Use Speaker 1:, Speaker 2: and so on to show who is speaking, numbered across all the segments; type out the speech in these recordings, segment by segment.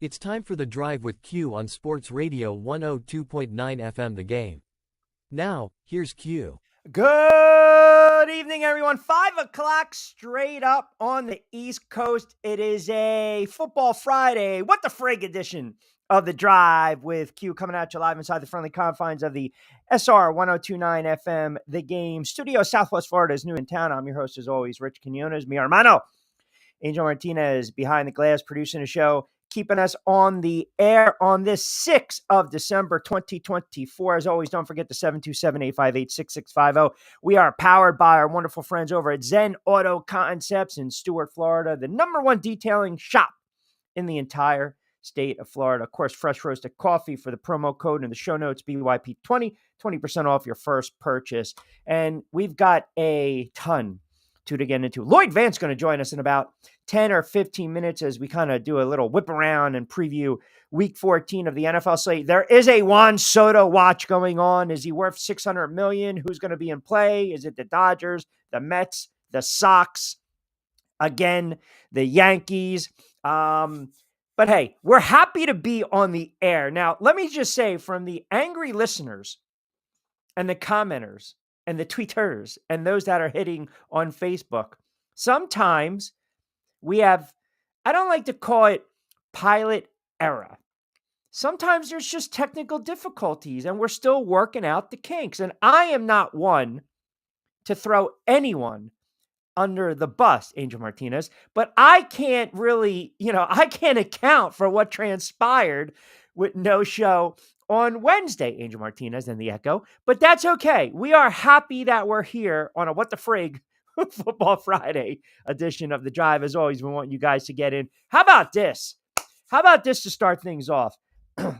Speaker 1: It's time for The Drive with Q on Sports Radio 102.9 FM The Game. Now, here's Q.
Speaker 2: Good evening, everyone. 5 o'clock straight up on the East Coast. It is a Football Friday, what the frig edition of The Drive with Q, coming at you live inside the friendly confines of the SR 102.9 FM The Game studio. Southwest Florida is new in town. I'm your host, as always, Rich Quinones, mi hermano. Angel Martinez behind the glass producing the show, keeping us on the air on this 6th of December, 2024. As always, don't forget the 727-858-6650. We are powered by our wonderful friends over at Zen Auto Concepts in Stuart, Florida, the #1 detailing shop in the entire state of Florida. Of course, fresh roasted coffee for the promo code in the show notes, BYP20, 20% off your first purchase. And we've got a ton to get into. Lloyd Vance going to join us in about 10 or 15 minutes as we kind of do a little whip around and preview week 14 of the NFL slate. There is a Juan Soto watch going on. Is he worth $600 million? Who's going to be in play? Is it the Dodgers, the Mets, the Sox, again, the Yankees? But hey, we're happy to be on the air. Now, let me just say, from the angry listeners and the commenters and the tweeters and those that are hitting on Facebook, sometimes we have, I don't like to call it pilot error. Sometimes there's just technical difficulties and we're still working out the kinks. And I am not one to throw anyone under the bus, Angel Martinez, but I can't really, I can't account for what transpired with no show on Wednesday, Angel Martinez and the Echo, but that's okay. We are happy that we're here on a What the Frig Football Friday edition of The Drive. As always, we want you guys to get in. How about this? How about this to start things off?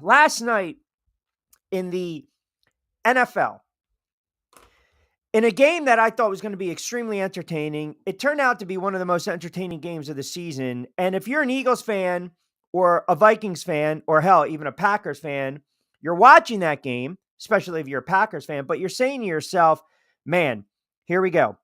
Speaker 2: Last night in the NFL, in a game that I thought was going to be extremely entertaining, it turned out to be one of the most entertaining games of the season. And if you're an Eagles fan or a Vikings fan, or hell, even a Packers fan, you're watching that game, especially if you're a Packers fan, but you're saying to yourself, man, here we go.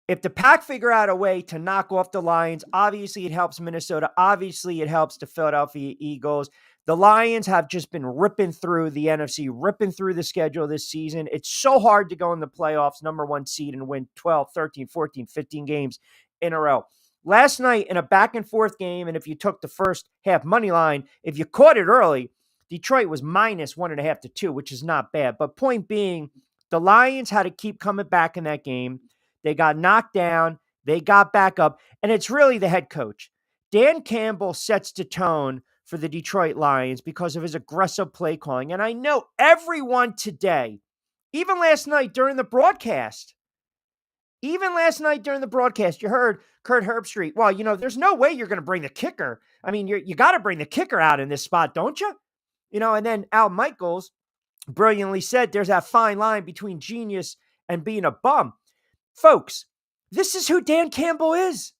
Speaker 2: If the Pack figure out a way to knock off the Lions, obviously it helps Minnesota. Obviously it helps the Philadelphia Eagles. The Lions have just been ripping through the NFC, ripping through the schedule this season. It's so hard to go in the playoffs, #1 seed, and win 12, 13, 14, 15 games in a row. Last night in a back and forth game, and if you took the first half money line, if you caught it early, Detroit was -1.5 to 2, which is not bad. But point being, the Lions had to keep coming back in that game. They got knocked down. They got back up. And it's really the head coach. Dan Campbell sets the tone for the Detroit Lions because of his aggressive play calling. And I know everyone today, even last night during the broadcast, you heard Kurt Herbstreit. Well, there's no way you're going to bring the kicker. I mean, you got to bring the kicker out in this spot, don't you? And then Al Michaels brilliantly said there's that fine line between genius and being a bum. Folks, this is who Dan Campbell is.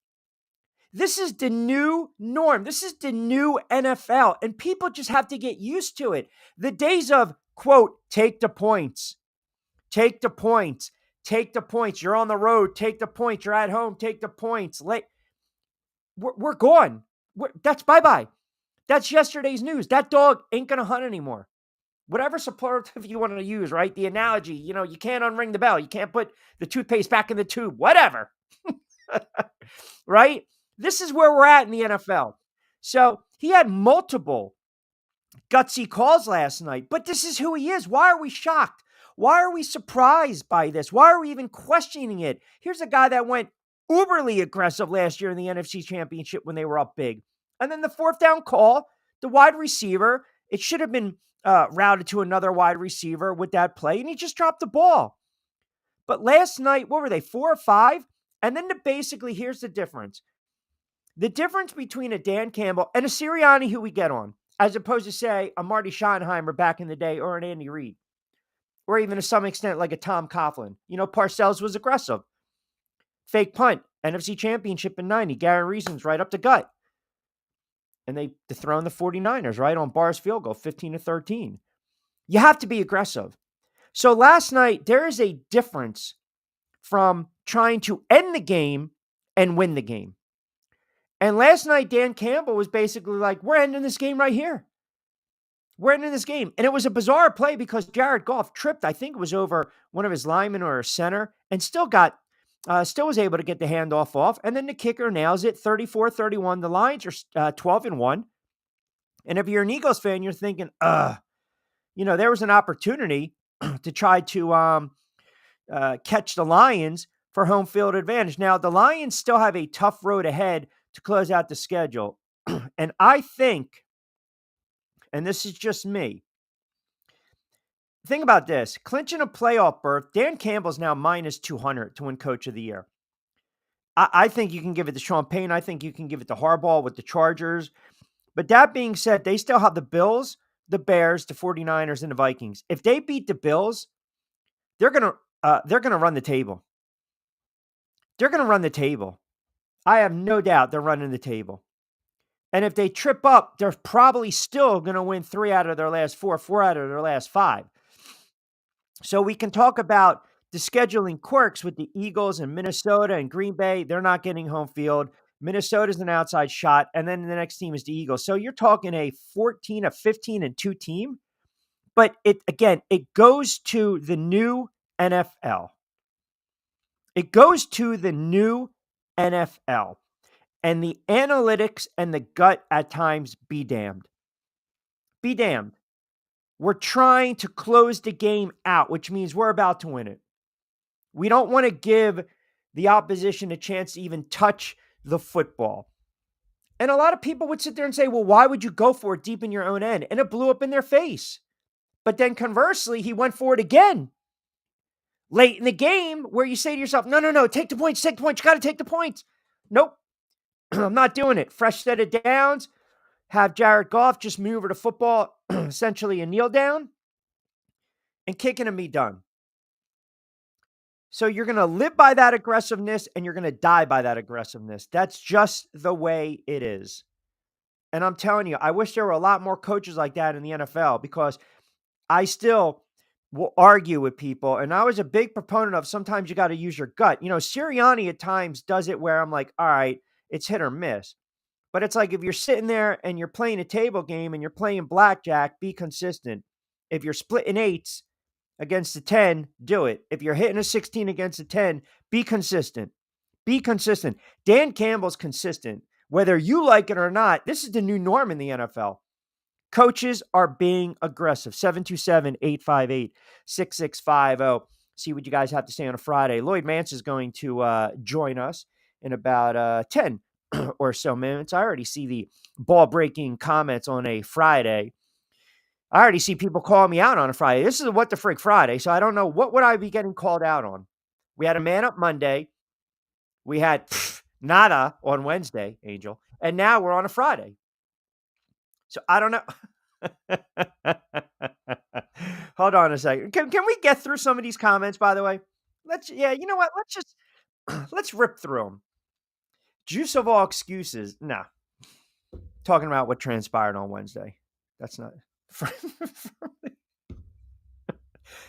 Speaker 2: This is the new norm. This is the new NFL, and people just have to get used to it. The days of, quote, take the points. Take the points. Take the points. You're on the road. Take the points. You're at home. Take the points. We're gone. That's bye-bye. That's yesterday's news. That dog ain't going to hunt anymore. Whatever superlative you want to use, right? The analogy, you can't unring the bell. You can't put the toothpaste back in the tube. Whatever. Right? This is where we're at in the NFL. So he had multiple gutsy calls last night, but this is who he is. Why are we shocked? Why are we surprised by this? Why are we even questioning it? Here's a guy that went uberly aggressive last year in the NFC Championship when they were up big. And then the fourth down call, the wide receiver, it should have been routed to another wide receiver with that play, and he just dropped the ball. But last night, what were they, 4 or 5? And then basically, here's the difference. The difference between a Dan Campbell and a Sirianni who we get on, as opposed to, say, a Marty Schottenheimer back in the day or an Andy Reid, or even to some extent like a Tom Coughlin. Parcells was aggressive. Fake punt, NFC Championship in 90, Gary Reason's right up the gut. And they dethroned the 49ers, right, on Barr's field goal, 15-13. You have to be aggressive. So last night, there is a difference from trying to end the game and win the game. And last night, Dan Campbell was basically like, we're ending this game right here. We're ending this game. And it was a bizarre play because Jared Goff tripped, I think it was over one of his linemen or a center, and still was able to get the handoff off. And then the kicker nails it, 34-31. The Lions are 12-1. And if you're an Eagles fan, you're thinking, there was an opportunity to try to catch the Lions for home field advantage. Now, the Lions still have a tough road ahead to close out the schedule. And I think, and this is just me, think about this. Clinching a playoff berth, Dan Campbell's now minus 200 to win Coach of the Year. I think you can give it to Sean Payne. I think you can give it to Harbaugh with the Chargers. But that being said, they still have the Bills, the Bears, the 49ers, and the Vikings. If they beat the Bills, they're gonna run the table. They're going to run the table. I have no doubt they're running the table. And if they trip up, they're probably still going to win 3 out of their last 4, 4 out of their last 5. So we can talk about the scheduling quirks with the Eagles and Minnesota and Green Bay. They're not getting home field. Minnesota's an outside shot. And then the next team is the Eagles. So you're talking a 15-2 team. But it goes to the new NFL. It goes to the new NFL. And the analytics and the gut at times be damned. Be damned. We're trying to close the game out, which means we're about to win it. We don't want to give the opposition a chance to even touch the football. And a lot of people would sit there and say, well, why would you go for it deep in your own end? And it blew up in their face. But then conversely, he went for it again late in the game where you say to yourself, no, take the points. You got to take the points. Nope. I'm not doing it. Fresh set of downs. Have Jared Goff just maneuver the football, essentially a kneel down, and kicking and be done. So you're going to live by that aggressiveness and you're going to die by that aggressiveness. That's just the way it is. And I'm telling you, I wish there were a lot more coaches like that in the NFL because I still will argue with people. And I was a big proponent of sometimes you got to use your gut. Sirianni at times does it where I'm like, all right, it's hit or miss. But it's like if you're sitting there and you're playing a table game and you're playing blackjack, be consistent. If you're splitting 8s against a 10, do it. If you're hitting a 16 against a 10, be consistent. Be consistent. Dan Campbell's consistent. Whether you like it or not, this is the new norm in the NFL. Coaches are being aggressive. 727-858-6650. See what you guys have to say on a Friday. Lloyd Mance is going to join us in about 10 or so minutes. I already see the ball-breaking comments on a Friday. I already see people call me out on a Friday. This is a What the Frick Friday, so I don't know. What would I be getting called out on? We had a Man Up Monday. We had nada on Wednesday, Angel. And now we're on a Friday. So I don't know. Hold on a second. Can we get through some of these comments, by the way? You know what? Let's rip through them. Juice of all excuses. Nah. Talking about what transpired on Wednesday. That's not.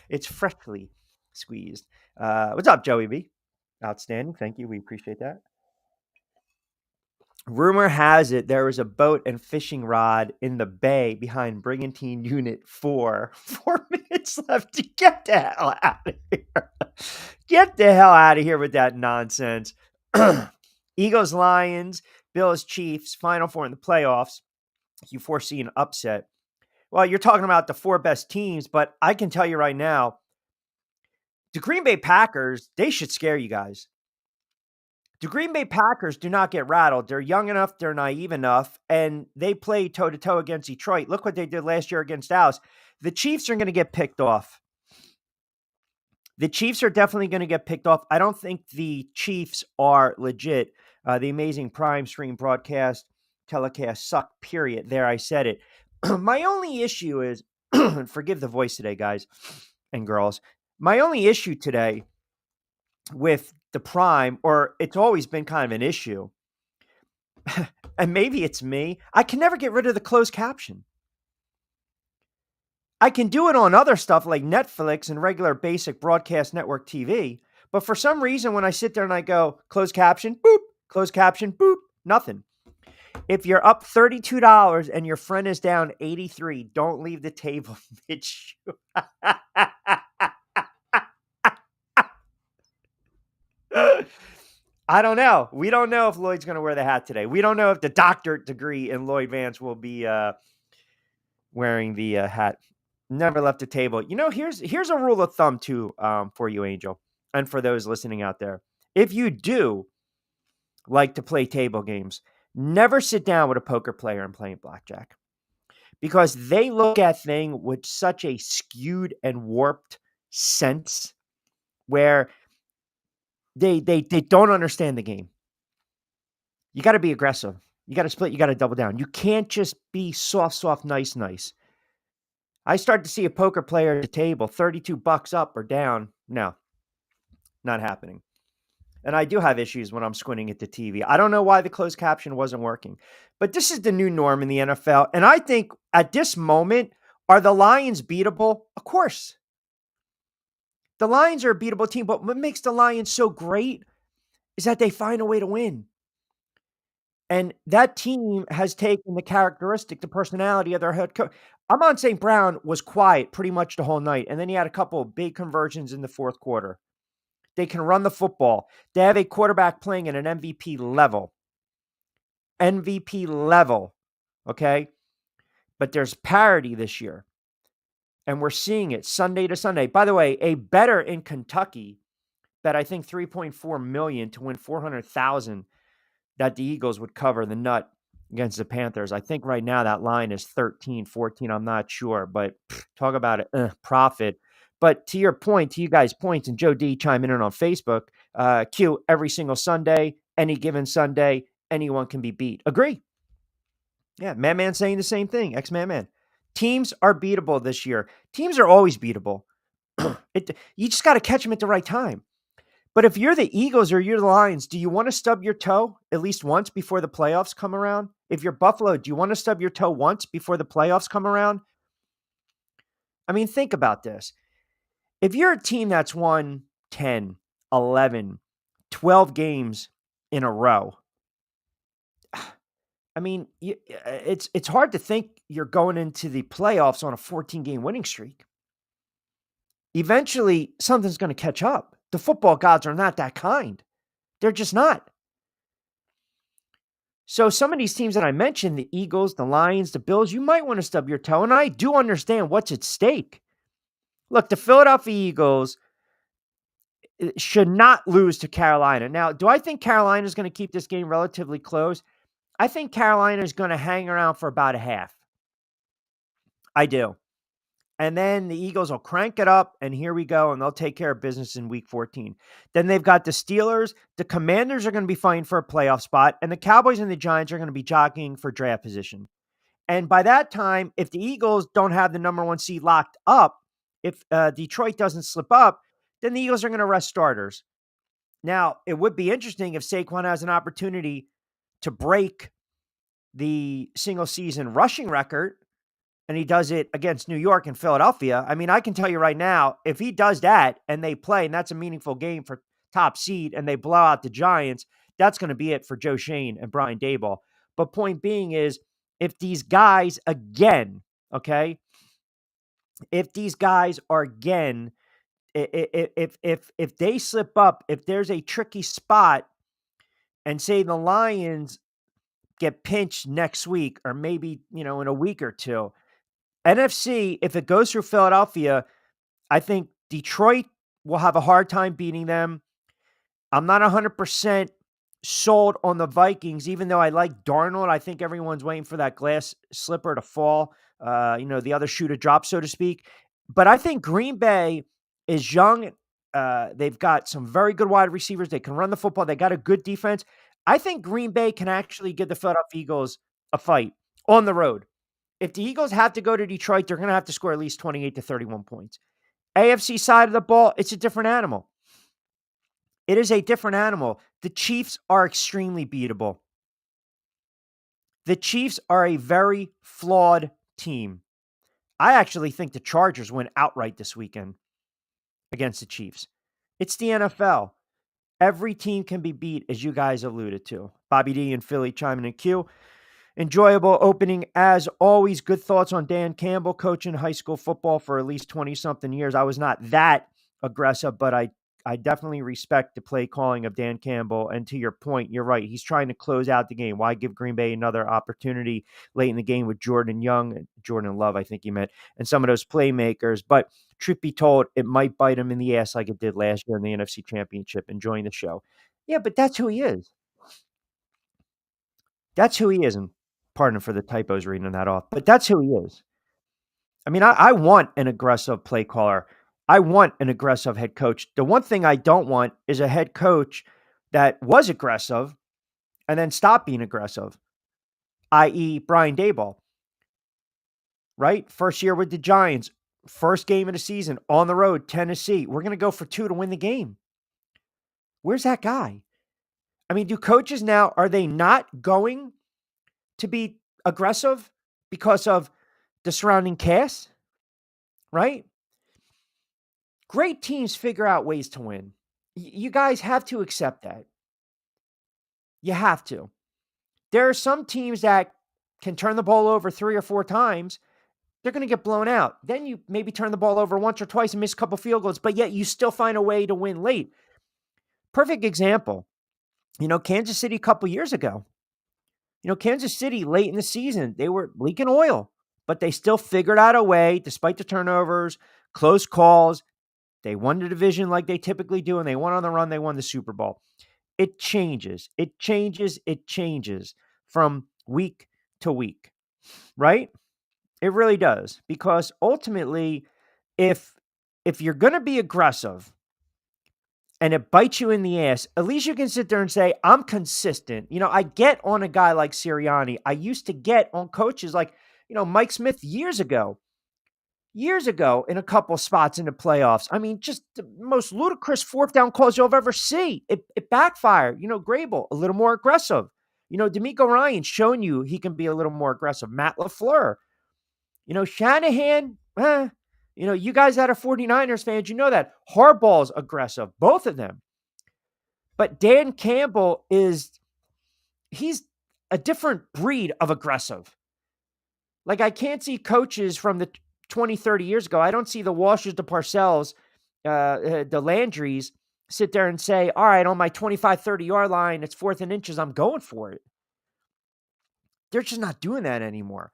Speaker 2: It's freshly squeezed. What's up, Joey B? Outstanding. Thank you. We appreciate that. Rumor has it there was a boat and fishing rod in the bay behind Brigantine Unit 4. 4 minutes left to get the hell out of here. Get the hell out of here with that nonsense. Eagles, Lions, Bills, Chiefs, Final Four in the playoffs. You foresee an upset. Well, you're talking about the 4 best teams, but I can tell you right now, the Green Bay Packers, they should scare you guys. The Green Bay Packers do not get rattled. They're young enough, they're naive enough, and they play toe-to-toe against Detroit. Look what they did last year against Dallas. The Chiefs are going to get picked off. The Chiefs are definitely going to get picked off. I don't think the Chiefs are legit. The amazing prime stream broadcast telecast suck, period. There, I said it. My only issue is, forgive the voice today, guys and girls. My only issue today with the prime, or it's always been kind of an issue, and maybe it's me, I can never get rid of the closed caption. I can do it on other stuff like Netflix and regular basic broadcast network TV, but for some reason when I sit there and I go, closed caption, boop, nothing. If you're up $32 and your friend is down 83, don't leave the table mid-shoot. I don't know. We don't know if Lloyd's going to wear the hat today. We don't know if the doctorate degree in Lloyd Vance will be wearing the hat. Never left the table. Here's a rule of thumb too for you, Angel, and for those listening out there. If you do like to play table games, never sit down with a poker player and play blackjack, because they look at things with such a skewed and warped sense where they don't understand the game. You got to be aggressive. You got to split. You got to double down. You can't just be soft, nice. I start to see a poker player at the table, $32 up or down. No, not happening. And I do have issues when I'm squinting at the TV. I don't know why the closed caption wasn't working, but this is the new norm in the NFL. And I think at this moment, are the Lions beatable? Of course. The Lions are a beatable team, but what makes the Lions so great is that they find a way to win. And that team has taken the characteristic, the personality of their head coach. Amon St. Brown was quiet pretty much the whole night, and then he had a couple of big conversions in the fourth quarter. They can run the football. They have a quarterback playing at an MVP level. MVP level, okay? But there's parity this year, and we're seeing it Sunday to Sunday. By the way, a bettor in Kentucky bet I think $3.4 million to win $400,000 that the Eagles would cover the nut against the Panthers. I think right now that line is 13, 14. I'm not sure, but talk about it, profit. But to your point, to you guys' points, and Joe D chiming in on Facebook, Q, every single Sunday, any given Sunday, anyone can be beat. Agree. Yeah, Man saying the same thing, ex-Man. Teams are beatable this year. Teams are always beatable. You just got to catch them at the right time. But if you're the Eagles or you're the Lions, do you want to stub your toe at least once before the playoffs come around? If you're Buffalo, do you want to stub your toe once before the playoffs come around? I mean, think about this. If you're a team that's won 10, 11, 12 games in a row, I mean, it's hard to think you're going into the playoffs on a 14-game winning streak. Eventually, something's going to catch up. The football gods are not that kind. They're just not. So some of these teams that I mentioned, the Eagles, the Lions, the Bills, you might want to stub your toe. And I do understand what's at stake. Look, the Philadelphia Eagles should not lose to Carolina. Now, do I think Carolina is going to keep this game relatively close? I think Carolina is going to hang around for about a half. I do. And then the Eagles will crank it up, and here we go, and they'll take care of business in week 14. Then they've got the Steelers. The Commanders are going to be fighting for a playoff spot, and the Cowboys and the Giants are going to be jockeying for draft position. And by that time, if the Eagles don't have the number one seed locked up, if Detroit doesn't slip up, then the Eagles are going to rest starters. Now, it would be interesting if Saquon has an opportunity to break the single-season rushing record, and he does it against New York and Philadelphia. I mean, I can tell you right now, if he does that and they play, and that's a meaningful game for top seed, and they blow out the Giants, that's going to be it for Joe Shane and Brian Daboll. But point being is, if these guys again, okay, if these guys are again, if they slip up, if there's a tricky spot, and say the Lions get pinched next week, or maybe, in a week or two, NFC, if it goes through Philadelphia, I think Detroit will have a hard time beating them. I'm not 100% sold on the Vikings, even though I like Darnold. I think everyone's waiting for that glass slipper to fall, the other shoe to drop, so to speak. But I think Green Bay is young. They've got some very good wide receivers. They can run the football. They got a good defense. I think Green Bay can actually give the Philadelphia Eagles a fight on the road. If the Eagles have to go to Detroit, they're going to have to score at least 28 to 31 points. AFC side of the ball, it's a different animal. It is a different animal. The Chiefs are extremely beatable. The Chiefs are a very flawed team. I actually think the Chargers win outright this weekend against the Chiefs. It's the NFL. Every team can be beat, as you guys alluded to. Bobby D and Philly chiming in Q. Enjoyable opening as always. Good thoughts on Dan Campbell coaching high school football for at least 20-something years. I was not that aggressive, but I definitely respect the play calling of Dan Campbell. And to your point, you're right. He's trying to close out the game. Why give Green Bay another opportunity late in the game with Jordan Love, I think he meant, and some of those playmakers. But truth be told, it might bite him in the ass like it did last year in the NFC Championship. Enjoying the show. Yeah, but that's who he is. That's who he is. And pardon for the typos reading that off, but that's who he is. I mean, I want an aggressive play caller. I want an aggressive head coach. The one thing I don't want is a head coach that was aggressive and then stopped being aggressive, i.e. Brian Daboll, right? First year with the Giants, first game of the season, on the road, Tennessee. We're going to go for 2 to win the game. Where's that guy? I mean, do coaches now, are they not going to be aggressive because of the surrounding cast? Right? Great teams figure out ways to win. You guys have to accept that. You have to. There are some teams that can turn the ball over 3 or 4 times. They're going to get blown out. Then you maybe turn the ball over once or twice and miss a couple field goals, but yet you still find a way to win late. Perfect example. Kansas City a couple years ago. Kansas City late in the season, they were leaking oil, but they still figured out a way, despite the turnovers, close calls. They won the division like they typically do, and they won on the run. They won the Super Bowl. It changes. It changes from week to week, right? It really does, because ultimately, if you're going to be aggressive and it bites you in the ass, at least you can sit there and say, I'm consistent. I get on a guy like Sirianni. I used to get on coaches like, Mike Smith years ago in a couple spots in the playoffs. I mean, just the most ludicrous 4th down calls you'll ever see. It backfired. Grable, a little more aggressive. D'Amico Ryan's shown you he can be a little more aggressive. Matt LaFleur. Shanahan, you guys that are 49ers fans, you know that. Harbaugh's aggressive, both of them. But Dan Campbell he's a different breed of aggressive. Like, I can't see coaches from the 20, 30 years ago. I don't see the Walshers, the Parcells, the Landrys sit there and say, all right, on my 25, 30-yard line, it's 4th and inches, I'm going for it. They're just not doing that anymore.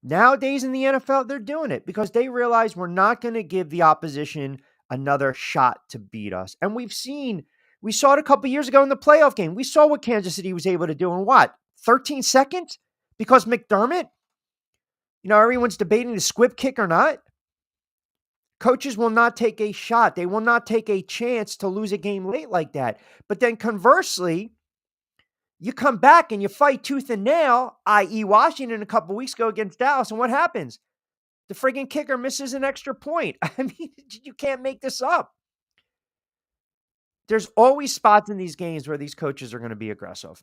Speaker 2: Nowadays in the NFL, they're doing it because they realize we're not going to give the opposition another shot to beat us. And we saw it a couple years ago in the playoff game. We saw what Kansas City was able to do in 13 seconds? Because McDermott, everyone's debating the squib kick or not. Coaches will not take a shot. They will not take a chance to lose a game late like that. But then conversely, you come back and you fight tooth and nail, i.e. Washington a couple weeks ago against Dallas, and what happens? The friggin' kicker misses an extra point. I mean, you can't make this up. There's always spots in these games where these coaches are going to be aggressive.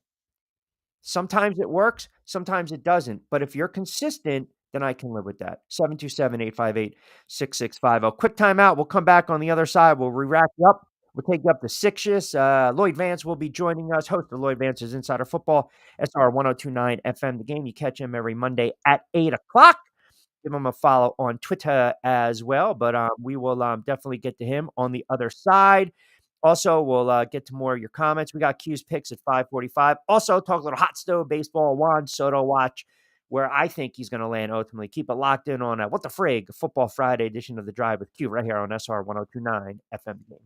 Speaker 2: Sometimes it works, sometimes it doesn't. But if you're consistent, then I can live with that. 727-858-6650. Quick timeout. We'll come back on the other side. We'll re-wrap you up. We'll take you up to 6-ish. Lloyd Vance will be joining us, host of Lloyd Vance's Insider Football, SR 1029 FM. The Game. You catch him every Monday at 8 o'clock. Give him a follow on Twitter as well. But we will definitely get to him on the other side. Also, we'll get to more of your comments. We got Q's picks at 5:45. Also, talk a little hot stove baseball, Juan Soto watch, where I think he's going to land ultimately. Keep it locked in on What the Frig, Football Friday edition of The Drive with Q right here on SR 1029 FM Game.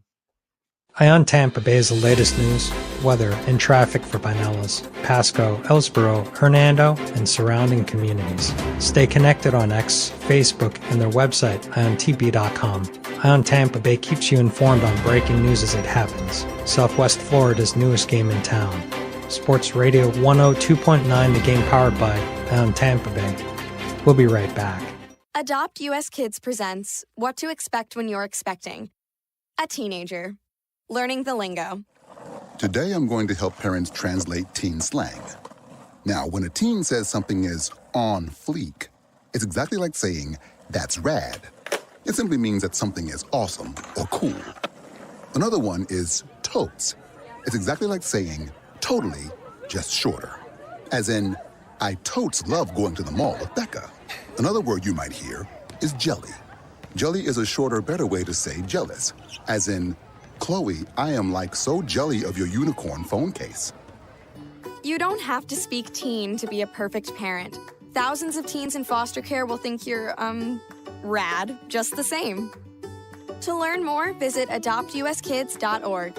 Speaker 3: Ion Tampa Bay is the latest news, weather, and traffic for Pinellas, Pasco, Ellsboro, Hernando, and surrounding communities. Stay connected on X, Facebook, and their website, iontp.com. Ion Tampa Bay keeps you informed on breaking news as it happens. Southwest Florida's newest game in town. Sports Radio 102.9, the game powered by Ion Tampa Bay. We'll be right back.
Speaker 4: Adopt US Kids presents What to Expect When You're Expecting. A teenager. Learning the lingo.
Speaker 5: Today I'm going to help parents translate teen slang. Now, when a teen says something is on fleek, it's exactly like saying, that's rad. It simply means that something is awesome or cool. Another one is totes. It's exactly like saying, totally, just shorter. As in, I totes love going to the mall with Becca. Another word you might hear is jelly. Jelly is a shorter, better way to say jealous. As in, Chloe, I am like so jelly of your unicorn phone case.
Speaker 4: You don't have to speak teen to be a perfect parent. Thousands of teens in foster care will think you're, rad just the same. To learn more, visit adoptuskids.org.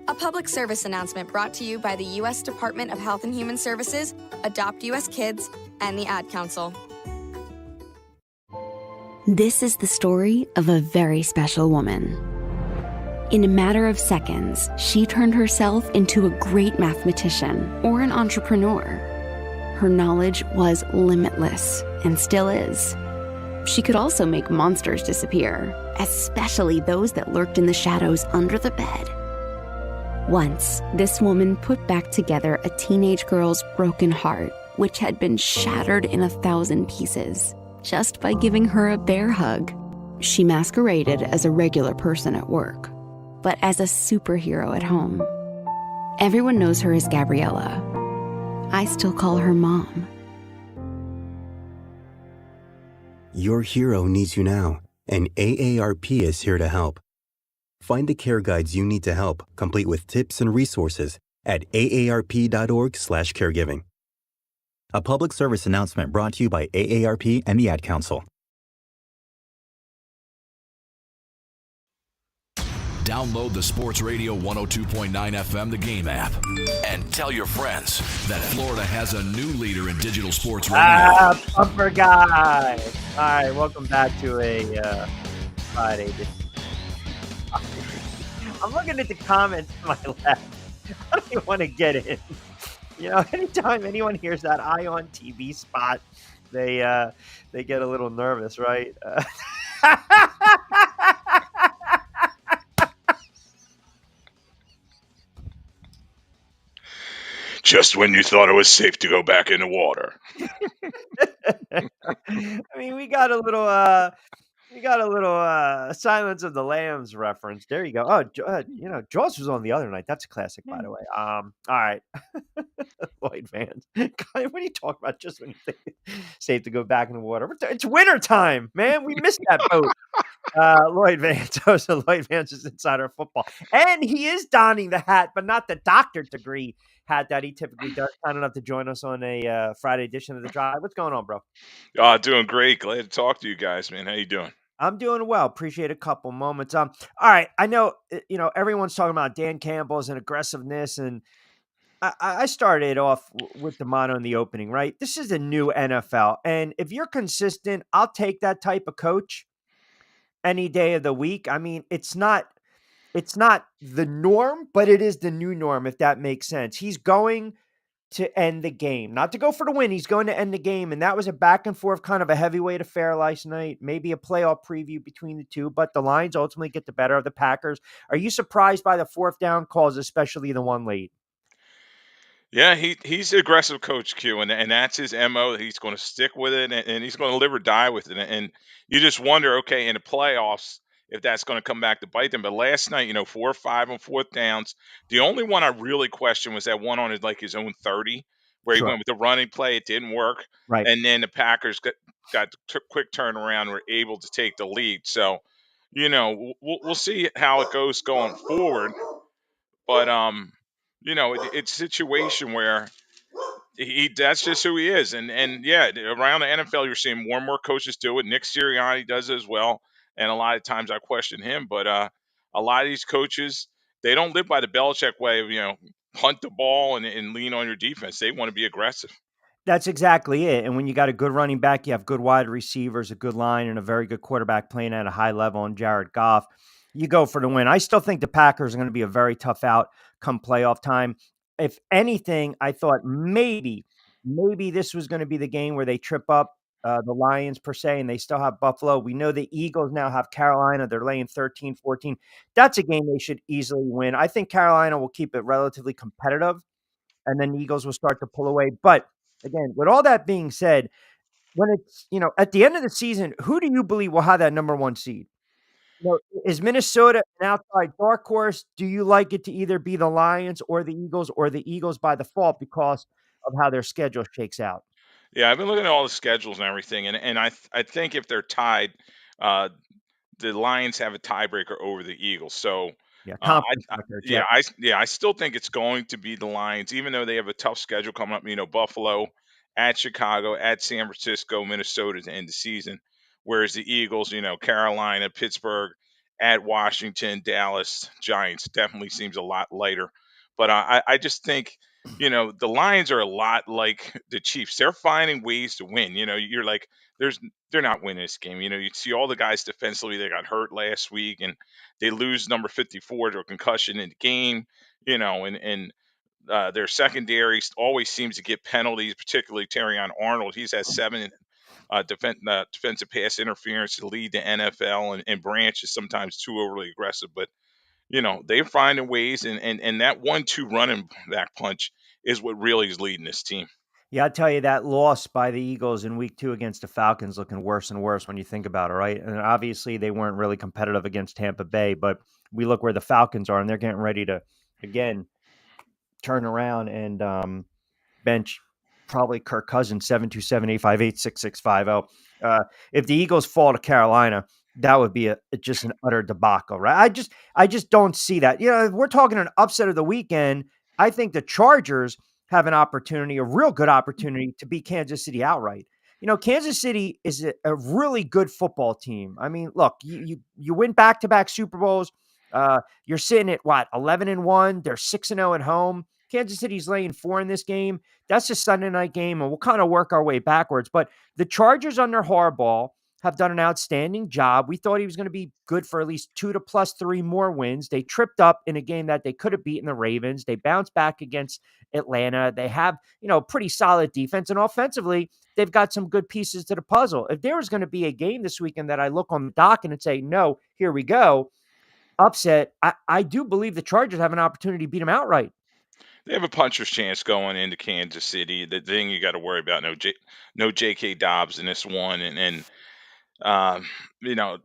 Speaker 4: A public service announcement brought to you by the U.S. Department of Health and Human Services, Adopt U.S. Kids, and the Ad Council.
Speaker 6: This is the story of a very special woman. In a matter of seconds, she turned herself into a great mathematician or an entrepreneur. Her knowledge was limitless and still is. She could also make monsters disappear, especially those that lurked in the shadows under the bed. Once, this woman put back together a teenage girl's broken heart, which had been shattered in 1,000 pieces, just by giving her a bear hug. She masqueraded as a regular person at work, but as a superhero at home. Everyone knows her as Gabriella. I still call her Mom.
Speaker 7: Your hero needs you now, and AARP is here to help. Find the care guides you need to help, complete with tips and resources at aarp.org/caregiving. A public service announcement brought to you by AARP and the Ad Council.
Speaker 8: Download the Sports Radio 102.9 FM The Game app and tell your friends that Florida has a new leader in digital sports radio.
Speaker 2: Bumper guy. All right, welcome back to a Friday. I'm looking at the comments to my left. I don't even want to get in. You know, anytime anyone hears that Ion TV spot, they get a little nervous, right?
Speaker 9: Just when you thought it was safe to go back in the water.
Speaker 2: I mean, we got a little Silence of the Lambs reference. There you go. Oh, Jaws was on the other night. That's a classic, by the way. All right. Lloyd Vance. God, what are you talking about? Just when you think it's safe to go back in the water. It's winter time, man. We missed that boat. Lloyd Vance. So Lloyd Vance is Insider Football. And he is donning the hat, but not the doctorate degree hat that he typically does. Kind enough to join us on a Friday edition of The Drive. What's going on, bro?
Speaker 9: Doing great. Glad to talk to you guys, man. How you doing?
Speaker 2: I'm doing well. Appreciate a couple moments. All right. I know, everyone's talking about Dan Campbell's and aggressiveness, and I started off with the motto in the opening, right? This is a new NFL, and if you're consistent, I'll take that type of coach any day of the week. I mean, it's not the norm, but it is the new norm, if that makes sense. He's going to end the game, not to go for the win. He's going to end the game. And that was a back and forth, kind of a heavyweight affair last night, maybe a playoff preview between the two, but the Lions ultimately get the better of the Packers. Are you surprised by the fourth down calls, especially the one late?
Speaker 9: Yeah, he's an aggressive coach, Q, and that's his MO. He's going to stick with it, and he's going to live or die with it. And you just wonder, okay, in the playoffs, if that's going to come back to bite them. But last night, 4 or 5 on fourth downs. The only one I really questioned was that one on his own 30, where he went with the running play. It didn't work.
Speaker 2: Right.
Speaker 9: And then the Packers got quick turnaround and were able to take the lead. So, we'll see how it goes going forward. But, it's a situation where that's just who he is. And yeah, around the NFL, you're seeing more and more coaches do it. Nick Sirianni does it as well. And a lot of times I question him. But a lot of these coaches, they don't live by the Belichick way of, hunt the ball and lean on your defense. They want to be aggressive.
Speaker 2: That's exactly it. And when you got a good running back, you have good wide receivers, a good line, and a very good quarterback playing at a high level in Jared Goff, you go for the win. I still think the Packers are going to be a very tough out come playoff time. If anything, I thought maybe this was going to be the game where they trip up the Lions per se, and they still have Buffalo. We know the Eagles now have Carolina. They're laying 13-14. That's a game they should easily win. I think Carolina will keep it relatively competitive, and then the Eagles will start to pull away. But again, with all that being said, when it's, at the end of the season, who do you believe will have that number one seed? Is Minnesota an outside dark horse? Do you like it to either be the Lions or the Eagles by default because of how their schedule shakes out?
Speaker 9: Yeah, I've been looking at all the schedules and everything, and I think if they're tied, uh, the Lions have a tiebreaker over the Eagles. So,
Speaker 2: Yeah,
Speaker 9: I,
Speaker 2: conference records.
Speaker 9: yeah,
Speaker 2: Yep.
Speaker 9: I still think it's going to be the Lions, even though they have a tough schedule coming up. Buffalo, at Chicago, at San Francisco, Minnesota to end the season. Whereas the Eagles, Carolina, Pittsburgh, at Washington, Dallas, Giants definitely seems a lot lighter. But I just think. The Lions are a lot like the Chiefs. They're finding ways to win. You're like, there's they're not winning this game. You see all the guys defensively that got hurt last week, and they lose number 54 to a concussion in the game. And their secondary always seems to get penalties, particularly Terrion Arnold. He's had seven defensive pass interference to lead the NFL, and Branch is sometimes too overly aggressive. But they're finding ways, and that 1-2 running back punch is what really is leading this team.
Speaker 2: Yeah, I tell you that loss by the Eagles in week 2 against the Falcons looking worse and worse when you think about it, right? And obviously they weren't really competitive against Tampa Bay, but we look where the Falcons are and they're getting ready to again turn around and bench probably Kirk Cousins 727-858-6650. If the Eagles fall to Carolina, that would be just an utter debacle, right? I just don't see that. If we're talking an upset of the weekend, I think the Chargers have an opportunity, a real good opportunity to beat Kansas City outright. Kansas City is a really good football team. I mean, look, you win back-to-back Super Bowls. You're sitting at what, 11-1. They're 6-0 at home. Kansas City's laying 4 in this game. That's a Sunday night game, and we'll kind of work our way backwards. But the Chargers under Harbaugh have done an outstanding job. We thought he was going to be good for at least 2 to plus 3 more wins. They tripped up in a game that they could have beaten the Ravens. They bounced back against Atlanta. They have, pretty solid defense, and offensively, they've got some good pieces to the puzzle. If there was going to be a game this weekend that I look on the docket and say, no, here we go, upset, I do believe the Chargers have an opportunity to beat them outright.
Speaker 9: They have a puncher's chance going into Kansas City. The thing you got to worry about, no J.K. Dobbs in this one, and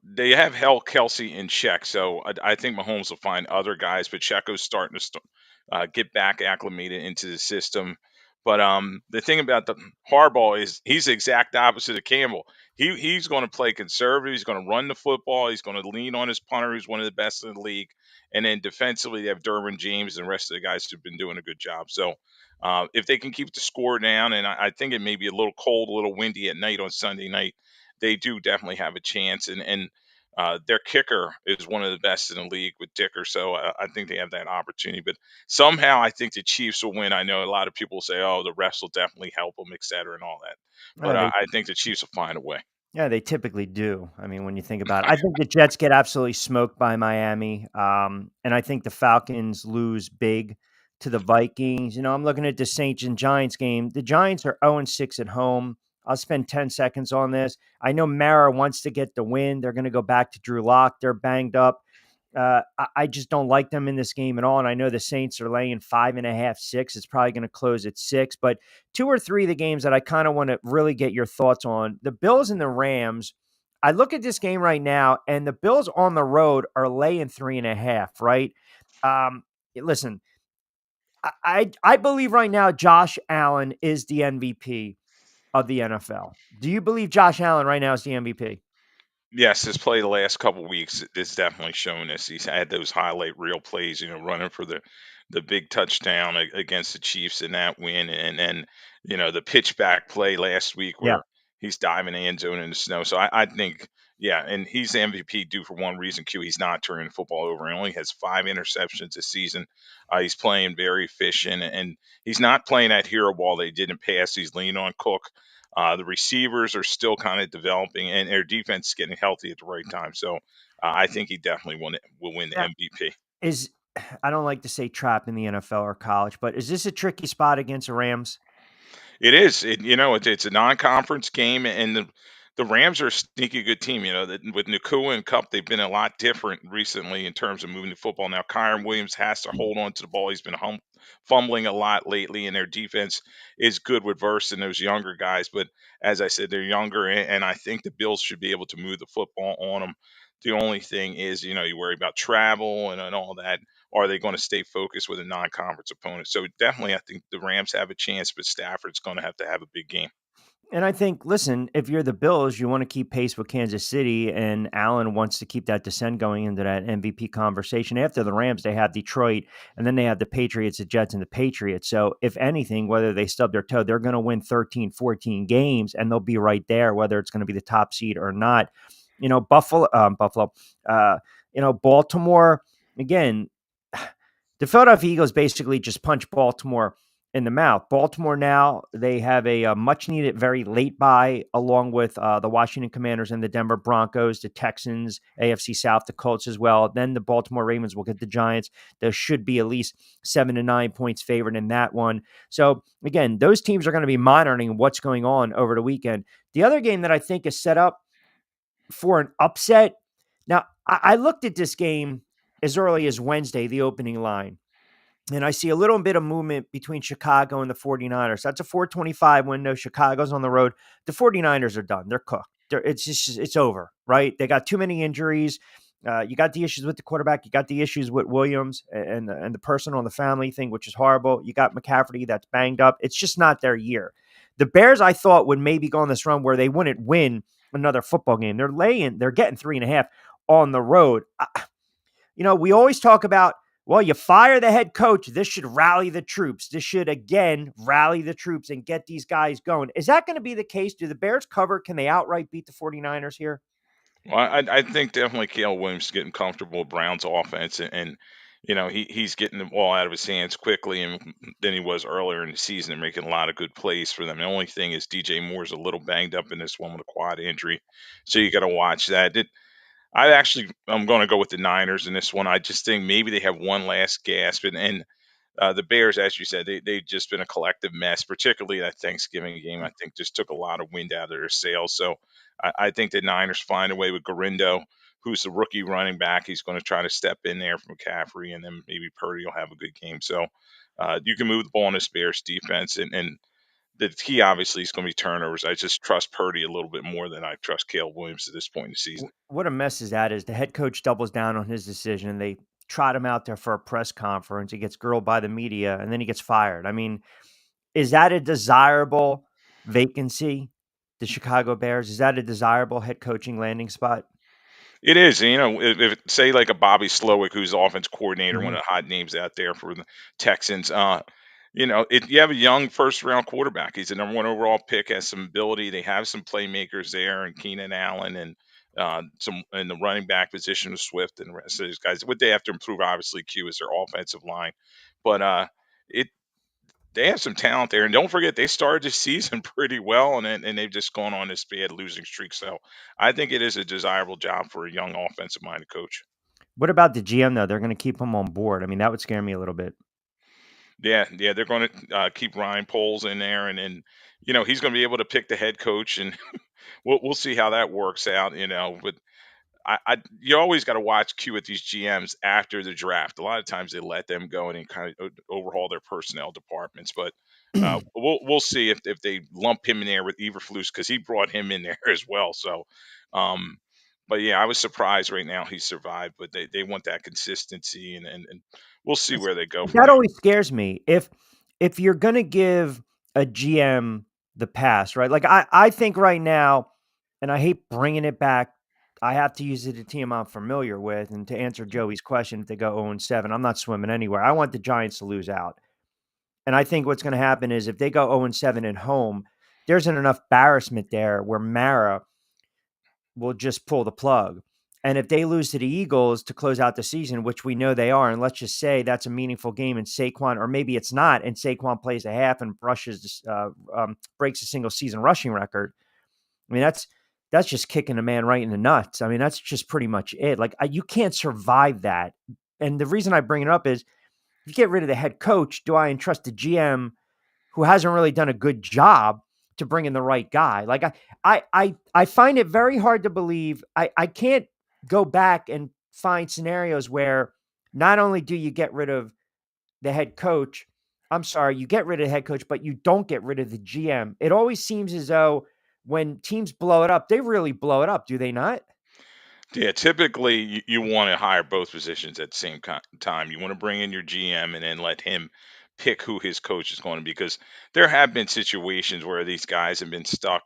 Speaker 9: they have held Kelsey in check, so I think Mahomes will find other guys. Pacheco's starting to get back acclimated into the system. But the thing about the Harbaugh is he's the exact opposite of Campbell. He's going to play conservative. He's going to run the football. He's going to lean on his punter, who's one of the best in the league. And then defensively, they have Derwin James and the rest of the guys who've been doing a good job. So if they can keep the score down, and I think it may be a little cold, a little windy at night on Sunday night, they do definitely have a chance. And their kicker is one of the best in the league with Dicker, so I think they have that opportunity. But somehow, I think the Chiefs will win. I know a lot of people say, "Oh, the refs will definitely help them, et cetera, and all that." But
Speaker 2: They
Speaker 9: I think the Chiefs will find a way.
Speaker 2: Yeah, they typically do. I mean, when you think about it, I think the Jets get absolutely smoked by Miami. And I think the Falcons lose big to the Vikings. I'm looking at the Saints and Giants game. The Giants are 0-6 at home. I'll spend 10 seconds on this. I know Mara wants to get the win. They're going to go back to Drew Lock. They're banged up. I just don't like them in this game at all. And I know the Saints are laying 5.5, 6. It's probably going to close at 6. But 2 or 3 of the games that I kind of want to really get your thoughts on, the Bills and the Rams. I look at this game right now, and the Bills on the road are laying 3.5, right? Listen, I believe right now Josh Allen is the MVP of the NFL. Do you believe Josh Allen right now is the MVP?
Speaker 9: Yes, his play the last couple weeks is definitely shown this. He's had those highlight reel plays, running for the big touchdown against the Chiefs in that win, and then the pitch back play last week
Speaker 2: Yeah.
Speaker 9: where he's diving the end zone in the snow. So I think, yeah, and he's the MVP due for one reason. He's not turning the football over. He only has 5 interceptions this season. He's playing very efficient, and he's not playing that hero ball they did in pass. He's leaning on Cook. The receivers are still kind of developing, and their defense is getting healthy at the right time. So I think he definitely will win the
Speaker 2: Yeah.
Speaker 9: MVP.
Speaker 2: I don't like to say trap in the NFL or college, but is this a tricky spot against the Rams?
Speaker 9: It is. It's a non-conference game, and the Rams are a sneaky good team. With Nakua and Cup, they've been a lot different recently in terms of moving the football. Now, Kyron Williams has to hold on to the ball. He's been fumbling a lot lately, and their defense is good with versing those younger guys. But as I said, they're younger, and I think the Bills should be able to move the football on them. The only thing is, you worry about travel and all that. Are they going to stay focused with a non-conference opponent? So definitely, I think the Rams have a chance, but Stafford's going to have a big game.
Speaker 2: And I think, listen, if you're the Bills, you want to keep pace with Kansas City, and Allen wants to keep that descent going into that MVP conversation. After the Rams, they have Detroit, and then they have the Patriots, the Jets, and the Patriots. So, if anything, whether they stub their toe, they're going to win 13, 14 games, and they'll be right there, whether it's going to be the top seed or not. Buffalo, uh, Baltimore, again, the Philadelphia Eagles basically just punched Baltimore in the mouth. Baltimore now, they have a much needed, very late bye, along with the Washington Commanders and the Denver Broncos, the Texans, AFC South, the Colts as well. Then the Baltimore Ravens will get the Giants. There should be at least 7 to 9 points favored in that one. So again, those teams are going to be monitoring what's going on over the weekend. The other game that I think is set up for an upset. Now, I looked at this game as early as Wednesday, the opening line. And I see a little bit of movement between Chicago and the 49ers. That's a 425 window. Chicago's on the road. The 49ers are done. They're cooked. It's over, right? They got too many injuries. You got the issues with the quarterback. You got the issues with Williams and the personal and the family thing, which is horrible. You got McCaffrey that's banged up. It's just not their year. The Bears, I thought, would maybe go on this run where they wouldn't win another football game. They're getting 3.5 on the road. We always talk about, well, you fire the head coach. This should rally the troops. This should, again, rally the troops and get these guys going. Is that going to be the case? Do the Bears cover? Can they outright beat the 49ers here?
Speaker 9: Well, I think definitely Caleb Williams is getting comfortable with Brown's offense, and he's getting the ball out of his hands quickly and than he was earlier in the season and making a lot of good plays for them. The only thing is DJ Moore's a little banged up in this one with a quad injury, so you got to watch that. I'm going to go with the Niners in this one. I just think maybe they have one last gasp, and the Bears, as you said, they've just been a collective mess, particularly that Thanksgiving game. I think just took a lot of wind out of their sails. So I think the Niners find a way with Garindo, who's the rookie running back. He's going to try to step in there from McCaffrey, and then maybe Purdy will have a good game. So you can move the ball in this Bears defense, and the key obviously is going to be turnovers. I just trust Purdy a little bit more than I trust Caleb Williams at this point in the season.
Speaker 2: What a mess is that? Is the head coach doubles down on his decision, and they trot him out there for a press conference. He gets grilled by the media, and then he gets fired. I mean, is that a desirable vacancy? The Chicago Bears, is that a desirable head coaching landing spot?
Speaker 9: It is, if say like a Bobby Slowick, who's the offense coordinator, one
Speaker 2: Mhm.
Speaker 9: of the hot names out there for the Texans. You have a young first round quarterback. He's the number one overall pick, has some ability. They have some playmakers there, and Keenan Allen, and some in the running back position of Swift and the rest of these guys. What they have to improve, obviously, Q is their offensive line, but it they have some talent there. And don't forget, they started the season pretty well, and they've just gone on this bad losing streak. So I think it is a desirable job for a young offensive minded coach.
Speaker 2: What about the GM, though? They're going to keep him on board. I mean, that would scare me a little bit.
Speaker 9: Yeah, they're going to keep Ryan Poles in there, and he's going to be able to pick the head coach, and we'll see how that works out. But you always got to watch Q with these GMs after the draft. A lot of times they let them go and kind of overhaul their personnel departments. But we'll see if they lump him in there with Eberflus, because he brought him in there as well. So, um, but yeah, I was surprised right now he survived. But they want that consistency, and we'll see where they go from
Speaker 2: That
Speaker 9: there.
Speaker 2: always scares me. If you're gonna give a GM the pass, right? Like I think right now, and I hate bringing it back. I have to use it a team I'm familiar with, and to answer Joey's question, if they go 0-7, I'm not swimming anywhere. I want the Giants to lose out, and I think what's going to happen is if they go 0-7 at home, there's an enough embarrassment there where Mara will just pull the plug. And if they lose to the Eagles to close out the season, which we know they are, and let's just say that's a meaningful game, and Saquon, or maybe it's not, and Saquon plays a half and breaks a single season rushing record. I mean, that's just kicking a man right in the nuts. I mean, that's just pretty much it. Like you can't survive that. And the reason I bring it up is, if you get rid of the head coach, do I entrust the GM who hasn't really done a good job to bring in the right guy? Like I find it very hard to believe. I can't go back and find scenarios where not only do you get rid of the head coach, I'm sorry, you get rid of the head coach, but you don't get rid of the GM. It always seems as though when teams blow it up, they really blow it up, do they not?
Speaker 9: Yeah, typically you want to hire both positions at the same time. You want to bring in your GM and then let him pick who his coach is going to be, because there have been situations where these guys have been stuck,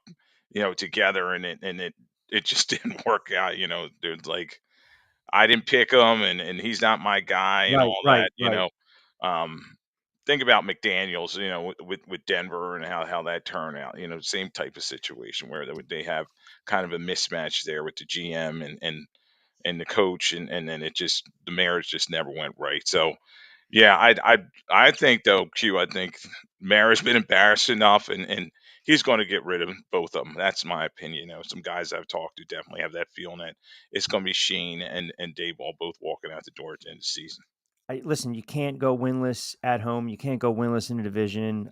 Speaker 9: together, and it just didn't work out. They're like, I didn't pick him, and he's not my guy, and
Speaker 2: Right,
Speaker 9: all
Speaker 2: right,
Speaker 9: that.
Speaker 2: right.
Speaker 9: Um, think about McDaniel's, with Denver, and how that turned out. Same type of situation where they have kind of a mismatch there with the GM and the coach, and then the marriage just never went right. So yeah, I think though, Q, I think Mara's been embarrassed enough, and he's going to get rid of both of them. That's my opinion. Some guys I've talked to definitely have that feeling that it's going to be Sheen and Dayball both walking out the door at the end of the season.
Speaker 2: Listen, you can't go winless at home. You can't go winless in a division.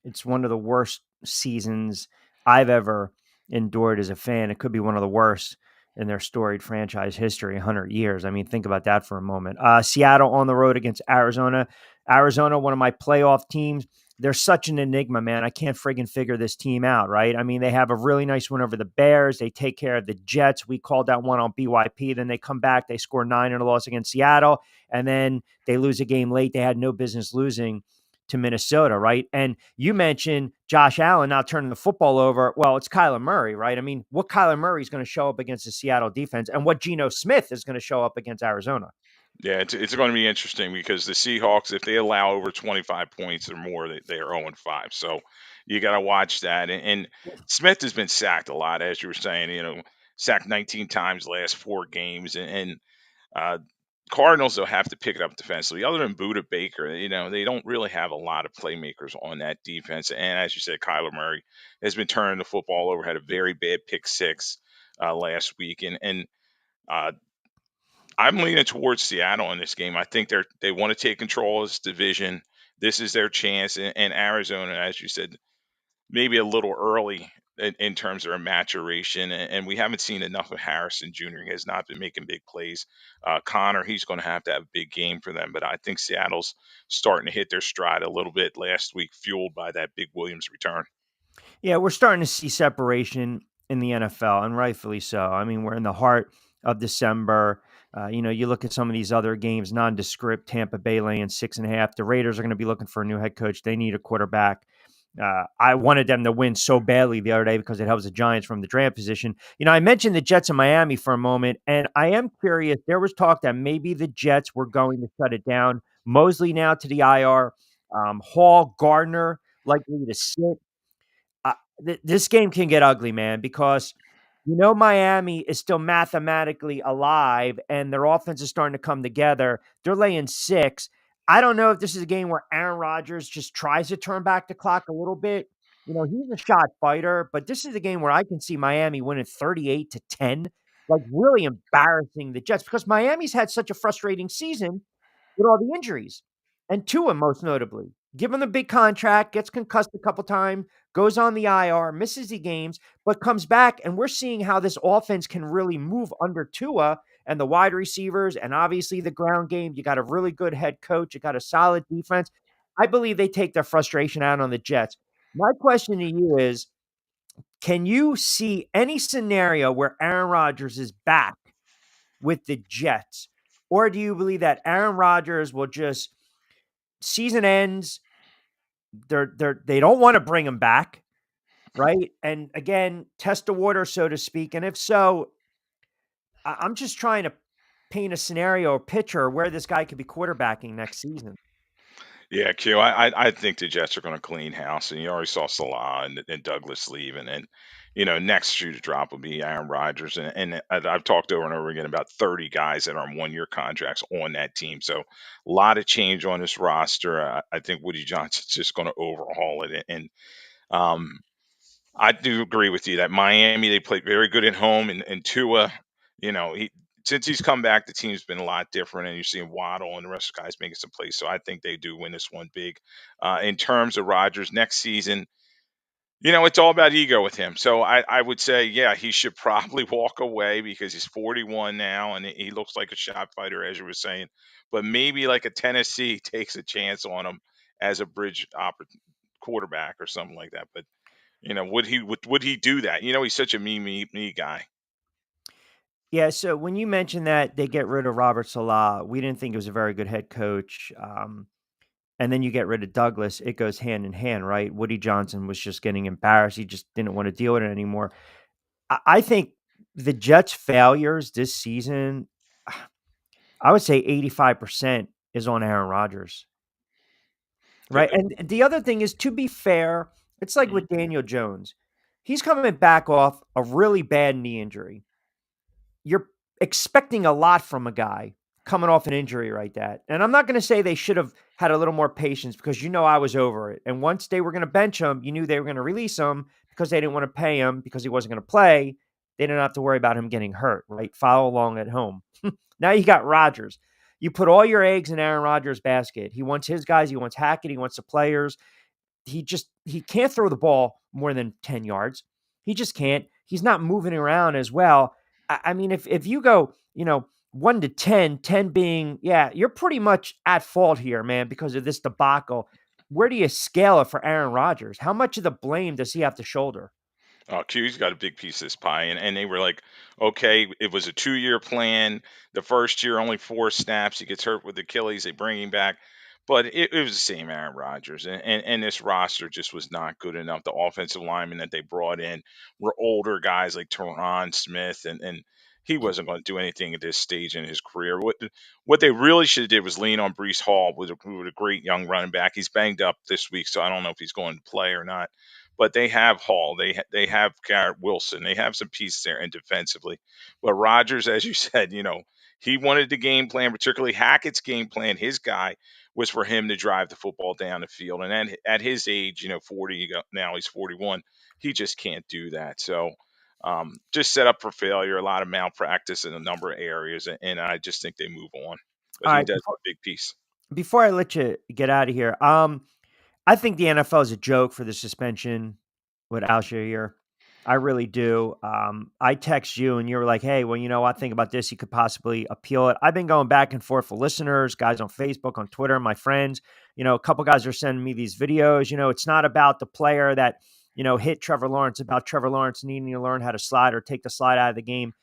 Speaker 2: It's one of the worst seasons I've ever endured as a fan. It could be one of the worst in their storied franchise history, 100 years. I mean, think about that for a moment. Seattle on the road against Arizona. Arizona, one of my playoff teams. They're such an enigma, man. I can't friggin' figure this team out, right? I mean, they have a really nice win over the Bears. They take care of the Jets. We called that one on BYP. Then they come back. They score 9 in a loss against Seattle. And then they lose a game late they had no business losing to Minnesota, right? And you mentioned Josh Allen not turning the football over. Well, it's Kyler Murray, right? I mean, what Kyler Murray is going to show up against the Seattle defense and what Geno Smith is going to show up against Arizona.
Speaker 9: Yeah, it's going to be interesting because the Seahawks, if they allow over 25 points or more, they are 0-5. So you got to watch that. And Smith has been sacked a lot, as you were saying. Sacked 19 times last 4 games, and uh, Cardinals will have to pick it up defensively. Other than Buda Baker, they don't really have a lot of playmakers on that defense. And as you said, Kyler Murray has been turning the football over. Had a very bad pick six last week, and uh, I'm leaning towards Seattle in this game. I think they want to take control of this division. This is their chance, and Arizona, as you said, maybe a little early in terms of their maturation, and we haven't seen enough of Harrison Jr. He has not been making big plays. Connor, he's going to have a big game for them, but I think Seattle's starting to hit their stride a little bit last week, fueled by that big Williams return.
Speaker 2: Yeah, we're starting to see separation in the NFL, and rightfully so. I mean, we're in the heart of December. You look at some of these other games, nondescript, Tampa Bay laying 6.5. The Raiders are going to be looking for a new head coach. They need a quarterback. I wanted them to win so badly the other day because it helps the Giants from the draft position. I mentioned the Jets in Miami for a moment, and I am curious. There was talk that maybe the Jets were going to shut it down. Mosley now to the IR. Hall, Gardner likely to sit. This game can get ugly, man, because Miami is still mathematically alive and their offense is starting to come together. They're laying 6. I don't know if this is a game where Aaron Rodgers just tries to turn back the clock a little bit. He's a shot fighter, but this is a game where I can see Miami winning 38-10, like really embarrassing the Jets because Miami's had such a frustrating season with all the injuries. And Tua, most notably, give him the big contract, gets concussed a couple times, goes on the IR, misses the games, but comes back. And we're seeing how this offense can really move under Tua and the wide receivers and obviously the ground game. You got a really good head coach. You got a solid defense. I believe they take their frustration out on the Jets. My question to you is, can you see any scenario where Aaron Rodgers is back with the Jets? Or do you believe that Aaron Rodgers will just season ends, they don't want to bring him back, right? And again, test the water, so to speak. And if so, I'm just trying to paint a scenario or picture where this guy could be quarterbacking next season.
Speaker 9: Yeah, Q. I think the Jets are going to clean house, and you already saw Salah and Douglas leaving, and next shoe to drop will be Aaron Rodgers, and I've talked over and over again about 30 guys that are on 1-year contracts on that team, so a lot of change on this roster. I think Woody Johnson's just going to overhaul it, and um, I do agree with you that Miami, they played very good at home, and Tua, he since he's come back, the team's been a lot different, and you're seeing Waddle and the rest of the guys making some plays. So I think they do win this one big. In terms of Rodgers next season, it's all about ego with him. So I would say, yeah, he should probably walk away because he's 41 now, and he looks like a shot fighter, as you were saying. But maybe like a Tennessee takes a chance on him as a quarterback or something like that. But would he do that? He's such a me guy.
Speaker 2: Yeah, so when you mentioned that they get rid of Robert Salah, we didn't think it was a very good head coach. and then you get rid of Douglas, it goes hand in hand, right? Woody Johnson was just getting embarrassed. He just didn't want to deal with it anymore. I think the Jets' failures this season, I would say 85% is on Aaron Rodgers, right? And the other thing is, to be fair, it's like with Daniel Jones. He's coming back off a really bad knee injury. You're expecting a lot from a guy coming off an injury like that. And I'm not going to say they should have had a little more patience, because I was over it. And once they were going to bench him, you knew they were going to release him because they didn't want to pay him because he wasn't going to play. They didn't have to worry about him getting hurt, right? Follow along at home. Now you got Rodgers. You put all your eggs in Aaron Rodgers' basket. He wants his guys. He wants Hackett. He wants the players. He can't throw the ball more than 10 yards. He just can't. He's not moving around as well. I mean, if you go, 1 to 10, 10 being, you're pretty much at fault here, man, because of this debacle. Where do you scale it for Aaron Rodgers? How much of the blame does he have to shoulder?
Speaker 9: Q's got a big piece of this pie, and they were like, okay, it was a 2-year plan. The first year, only 4 snaps. He gets hurt with Achilles. They bring him back. But it was the same Aaron Rodgers, and this roster just was not good enough. The offensive linemen that they brought in were older guys like Teron Smith, and he wasn't going to do anything at this stage in his career. What they really should have did was lean on Breece Hall with a great young running back. He's banged up this week, so I don't know if he's going to play or not. But they have Hall, they have Garrett Wilson, they have some pieces there, and defensively. But Rodgers, as you said, he wanted the game plan, particularly Hackett's game plan. His guy was for him to drive the football down the field. And at his age, 40, now he's 41, he just can't do that. So just set up for failure, a lot of malpractice in a number of areas. And I just think they move on. But
Speaker 2: All
Speaker 9: he
Speaker 2: right,
Speaker 9: does a big piece.
Speaker 2: before I let you get out of here, I think the NFL is a joke for the suspension with Alshire. I really do. I text you and you were like, hey, well, I think about this. He could possibly appeal it. I've been going back and forth with listeners, guys on Facebook, on Twitter, my friends. A couple guys are sending me these videos. It's not about the player that, hit Trevor Lawrence, about Trevor Lawrence needing to learn how to slide or take the slide out of the game.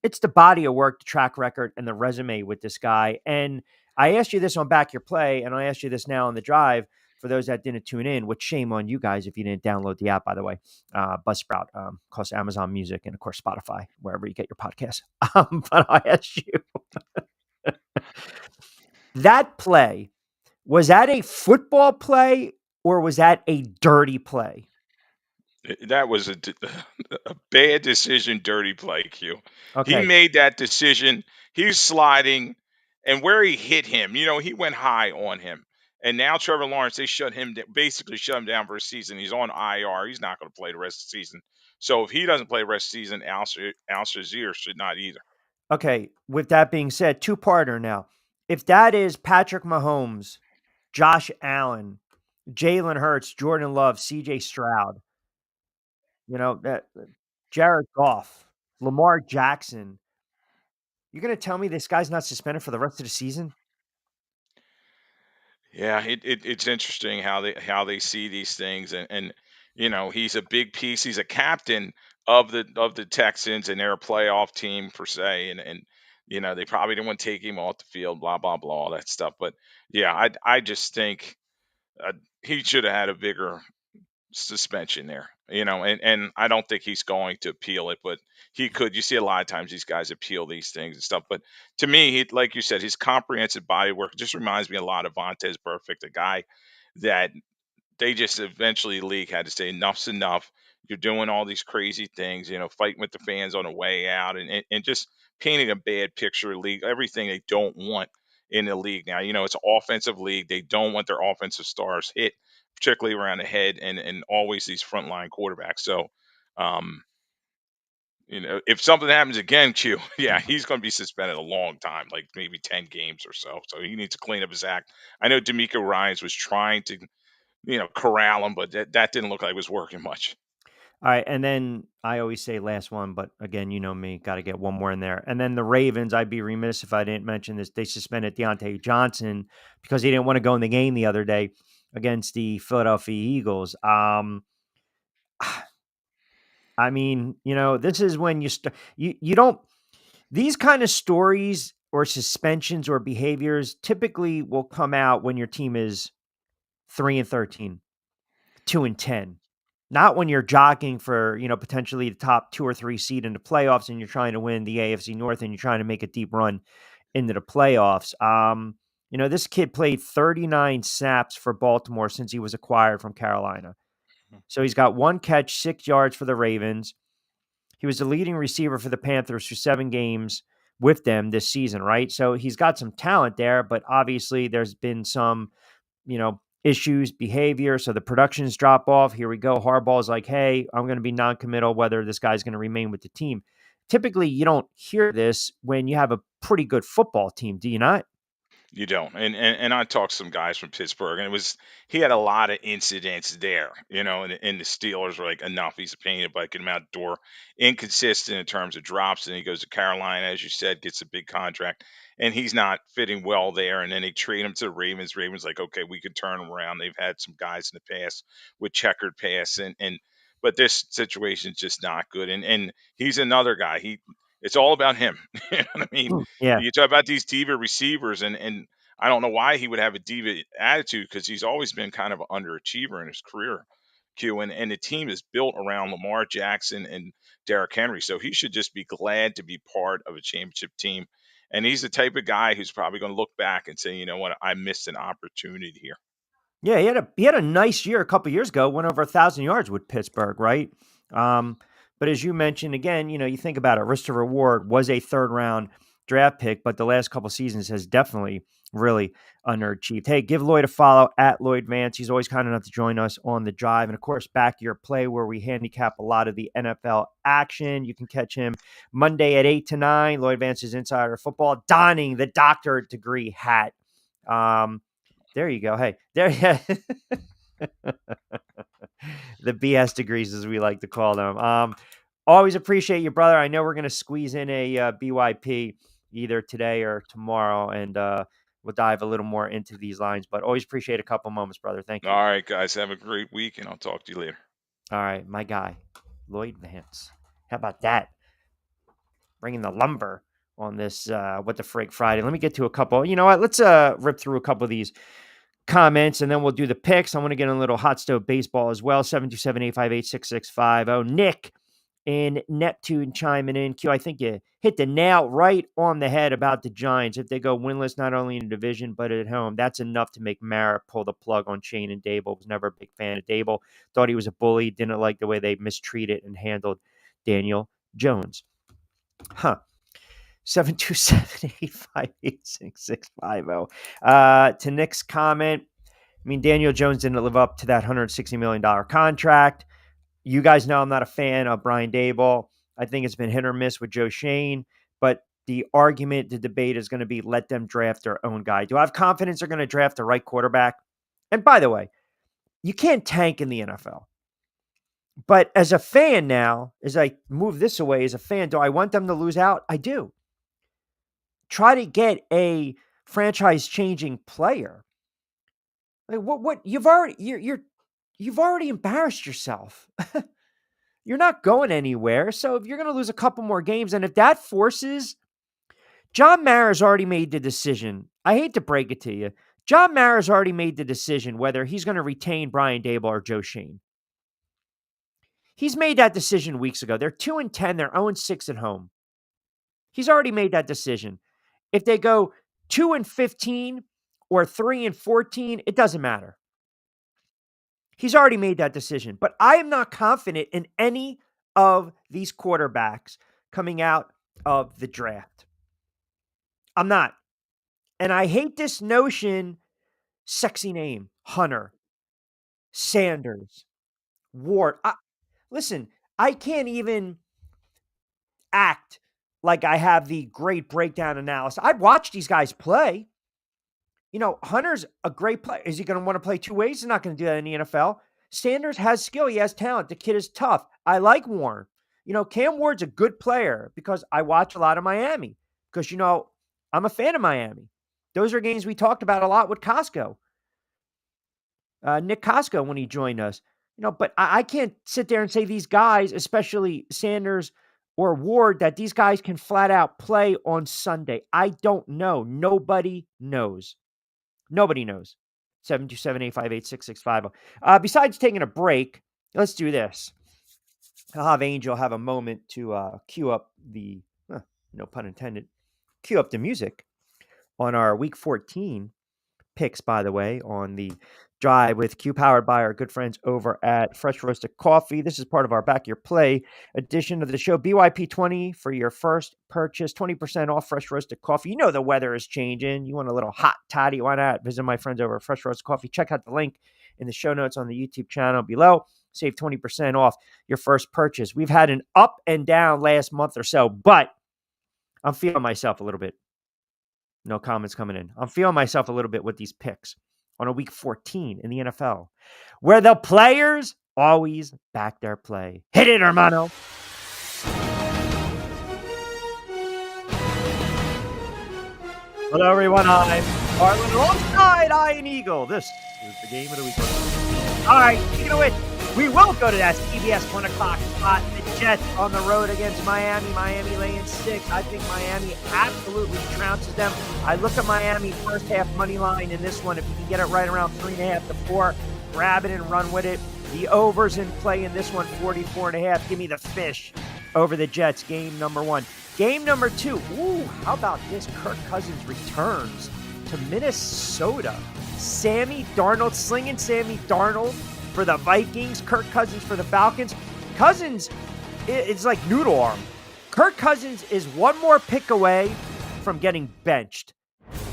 Speaker 2: It's the body of work, the track record, and the resume with this guy. And I asked you this on Back Your Play, and I asked you this now on the drive. For those that didn't tune in, which shame on you guys if you didn't download the app, by the way. Buzzsprout, of course, Amazon Music, and of course, Spotify, wherever you get your podcasts. But I asked you, that play, was that a football play or was that a dirty play?
Speaker 9: That was a bad decision, dirty play, Q. He
Speaker 2: Okay.
Speaker 9: made that decision. He's sliding, and where he hit him, he went high on him. And now Trevor Lawrence, they basically shut him down for a season. He's on IR. He's not going to play the rest of the season. So if he doesn't play the rest of the season, Al Shazier should not either.
Speaker 2: Okay. With that being said, two-parter now. If that is Patrick Mahomes, Josh Allen, Jalen Hurts, Jordan Love, CJ Stroud, Jared Goff, Lamar Jackson, you're going to tell me this guy's not suspended for the rest of the season?
Speaker 9: Yeah, it's interesting how they see these things, and he's a big piece. He's a captain of the Texans, and they're a playoff team per se, and they probably didn't want to take him off the field, blah blah blah, all that stuff. But yeah, I just think he should have had a bigger suspension there, and I don't think he's going to appeal it, but he could. You see a lot of times these guys appeal these things and stuff, but to me, like you said, his comprehensive body work just reminds me a lot of Vontaze Burfict, a guy that they just eventually, the league had to say enough's enough. You're doing all these crazy things, fighting with the fans on the way out, and just painting a bad picture of the league, everything they don't want in the league now. It's an offensive league. They don't want their offensive stars hit, particularly around the head, and always these frontline quarterbacks. So, if something happens again, Q, yeah, he's going to be suspended a long time, like maybe 10 games or so. So he needs to clean up his act. I know D'Amico Ryans was trying to, corral him, but that didn't look like it was working much.
Speaker 2: All right, and then I always say last one, but again, you know me, got to get one more in there. And then the Ravens, I'd be remiss if I didn't mention this. They suspended Deontay Johnson because he didn't want to go in the game the other day against the Philadelphia Eagles. I mean, this is when you don't, these kind of stories or suspensions or behaviors typically will come out when your team is 3-13, 2-10. Not when you're jockeying for, potentially the top 2 or 3 seed in the playoffs and you're trying to win the AFC North and you're trying to make a deep run into the playoffs. This kid played 39 snaps for Baltimore since he was acquired from Carolina. So he's got 1 catch, 6 yards for the Ravens. He was the leading receiver for the Panthers for 7 games with them this season, right? So he's got some talent there, but obviously there's been some, issues, behavior. So the productions drop off. Here we go. Harbaugh's like, hey, I'm going to be non-committal whether this guy's going to remain with the team. Typically, you don't hear this when you have a pretty good football team, do you not?
Speaker 9: You don't. And I talked to some guys from Pittsburgh, and he had a lot of incidents there, and the Steelers were like, enough. He's a pain in the butt, get him out the door. Inconsistent in terms of drops, and he goes to Carolina, as you said, gets a big contract, and he's not fitting well there. And then they trade him to the Ravens. Ravens like, okay, we could turn him around. They've had some guys in the past with checkered pass, and but this situation is just not good. And he's another guy. It's all about him. You know what I mean?
Speaker 2: Yeah.
Speaker 9: You talk about these diva receivers, and I don't know why he would have a diva attitude because he's always been kind of an underachiever in his career, Q. And the team is built around Lamar Jackson and Derrick Henry, so he should just be glad to be part of a championship team. And he's the type of guy who's probably going to look back and say, you know what, I missed an opportunity here.
Speaker 2: Yeah, he had a nice year a couple years ago, went over 1,000 yards with Pittsburgh, right? But as you mentioned, again, you think about it, risk to reward was a 3rd round draft pick, but the last couple seasons has definitely really underachieved. Hey, give Lloyd a follow at Lloyd Vance. He's always kind enough to join us on the drive. And of course, Back to Your Play, where we handicap a lot of the NFL action. You can catch him Monday at 8 to 9. Lloyd Vance's Insider Football, donning the doctorate degree hat. There you go. Hey, there. The BS degrees, as we like to call them. Always appreciate you, brother. I know we're going to squeeze in a BYP either today or tomorrow, and we'll dive a little more into these lines. But always appreciate a couple moments, brother. Thank you.
Speaker 9: All right, guys. Have a great week, and I'll talk to you later.
Speaker 2: All right, my guy, Lloyd Vance. How about that? Bringing the lumber on this What the Frig Friday. Let me get to a couple. You know what? Let's rip through a couple of these comments, and then we'll do the picks. I want to get a little hot stove baseball as well. 727-858-6650. Nick in Neptune chiming in. Q, I think you hit the nail right on the head about the Giants. If they go winless, not only in the division, but at home, that's enough to make Mara pull the plug on Shane and Dable. Was never a big fan of Dable. Thought he was a bully. Didn't like the way they mistreated and handled Daniel Jones. 727-858-6650. To Nick's comment, Daniel Jones didn't live up to that $160 million contract. You guys know I'm not a fan of Brian Daboll. I think it's been hit or miss with Joe Shane, but the argument, the debate is going to be let them draft their own guy. Do I have confidence they're going to draft the right quarterback? And by the way, you can't tank in the NFL. But as a fan now, as I move this away as a fan, do I want them to lose out? I do. Try to get a franchise-changing player. Like what you've already embarrassed yourself. You're not going anywhere. So if you're going to lose a couple more games, and if that forces, John Mara's already made the decision. I hate to break it to you. John Mara's already made the decision whether he's going to retain Brian Daboll or Joe Shane. He's made that decision weeks ago. They're 2-10. They're 0-6 at home. He's already made that decision. If they go 2-15 or 3-14, it doesn't matter. He's already made that decision. But I am not confident in any of these quarterbacks coming out of the draft. I'm not. And I hate this notion, sexy name, Hunter, Sanders, Ward. Listen, I can't even act like I have the great breakdown analysis. I'd watch these guys play. Hunter's a great player. Is he going to want to play 2 ways? He's not going to do that in the NFL. Sanders has skill. He has talent. The kid is tough. I like Warren. Cam Ward's a good player because I watch a lot of Miami because, I'm a fan of Miami. Those are games we talked about a lot with Costco. Nick Costco when he joined us. But I can't sit there and say these guys, especially Sanders or Ward, that these guys can flat out play on Sunday. I don't know. Nobody knows. Nobody knows. 727-858-6650. Besides taking a break, let's do this. I'll have Angel have a moment to cue up the, no pun intended, cue up the music on our Week 14 picks, by the way, on the Drive with Q, powered by our good friends over at Fresh Roasted Coffee. This is part of our Back Your Play edition of the show. BYP20 for your first purchase, 20% off Fresh Roasted Coffee. You know the weather is changing. You want a little hot toddy, why not? Visit my friends over at Fresh Roasted Coffee. Check out the link in the show notes on the YouTube channel below. Save 20% off your first purchase. We've had an up and down last month or so, but I'm feeling myself a little bit. No comments coming in. I'm feeling myself a little bit with these picks on a Week 14 in the NFL, where the players always back their play. Hit it, hermano. Hello, everyone. I'm Arlen alongside Ian Eagle. This is the game of the week. All right, speaking of which, we will go to that CBS 1 o'clock spot. The Jets on the road against Miami. Miami laying 6. I think Miami absolutely trounces them. I look at Miami first half money line in this one. If you can get it right around 3.5 to 4, grab it and run with it. The overs in play in this one, 44.5. Give me the fish over the Jets. Game number 1. Game number 2. Ooh, how about this? Kirk Cousins returns to Minnesota. Sammy Darnold, slinging Sammy Darnold for the Vikings. Kirk Cousins for the Falcons. Cousins, it's like noodle arm. Kirk Cousins is one more pick away from getting benched.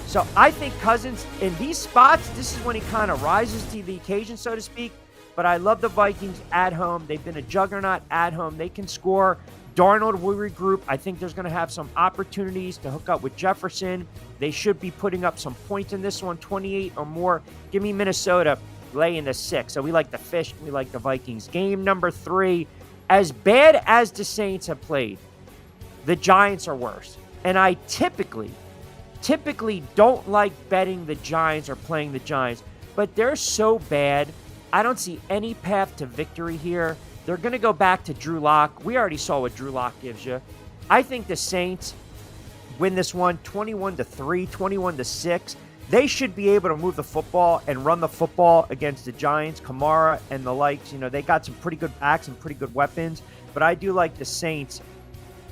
Speaker 2: So I think Cousins, in these spots, this is when he kind of rises to the occasion, so to speak. But I love the Vikings at home. They've been a juggernaut at home. They can score. Darnold will regroup. I think there's going to have some opportunities to hook up with Jefferson. They should be putting up some points in this one, 28 or more. Give me Minnesota laying the 6. So we like the fish. We like the Vikings. Game number 3. As bad as the Saints have played, the Giants are worse. And I typically don't like betting the Giants or playing the Giants. But they're so bad, I don't see any path to victory here. They're going to go back to Drew Lock. We already saw what Drew Lock gives you. I think the Saints win this one 21-3, 21-6. They should be able to move the football and run the football against the Giants, Kamara and the likes. You know, they got some pretty good backs and pretty good weapons. But I do like the Saints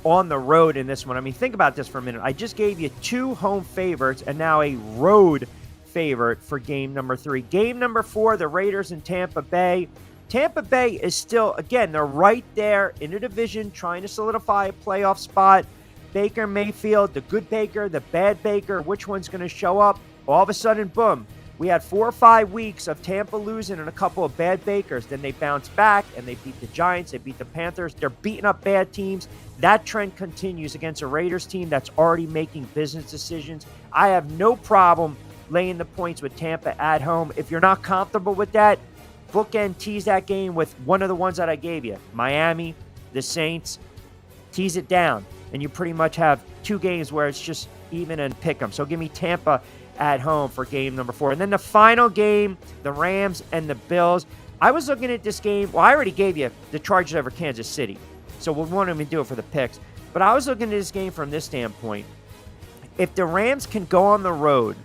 Speaker 2: on the road in this one. I mean, think about this for a minute. I just gave you 2 home favorites and now a road favorite for game number 3. Game number 4, the Raiders in Tampa Bay. Tampa Bay is still, again, they're right there in the division trying to solidify a playoff spot. Baker Mayfield, the good Baker, the bad Baker, which one's going to show up? All of a sudden, boom, we had 4 or 5 weeks of Tampa losing and a couple of bad Bakers. Then they bounced back and they beat the Giants, they beat the Panthers. They're beating up bad teams. That trend continues against a Raiders team that's already making business decisions. I have no problem laying the points with Tampa at home. If you're not comfortable with that, bookend tease that game with one of the ones that I gave you. Miami, the Saints, tease it down. And you pretty much have 2 games where it's just even and pick them. So give me Tampa at home for game number 4. And then the final game, the Rams and the Bills. I was looking at this game. Well, I already gave you the Chargers over Kansas City. So we won't even do it for the picks. But I was looking at this game from this standpoint. If the Rams can go on the road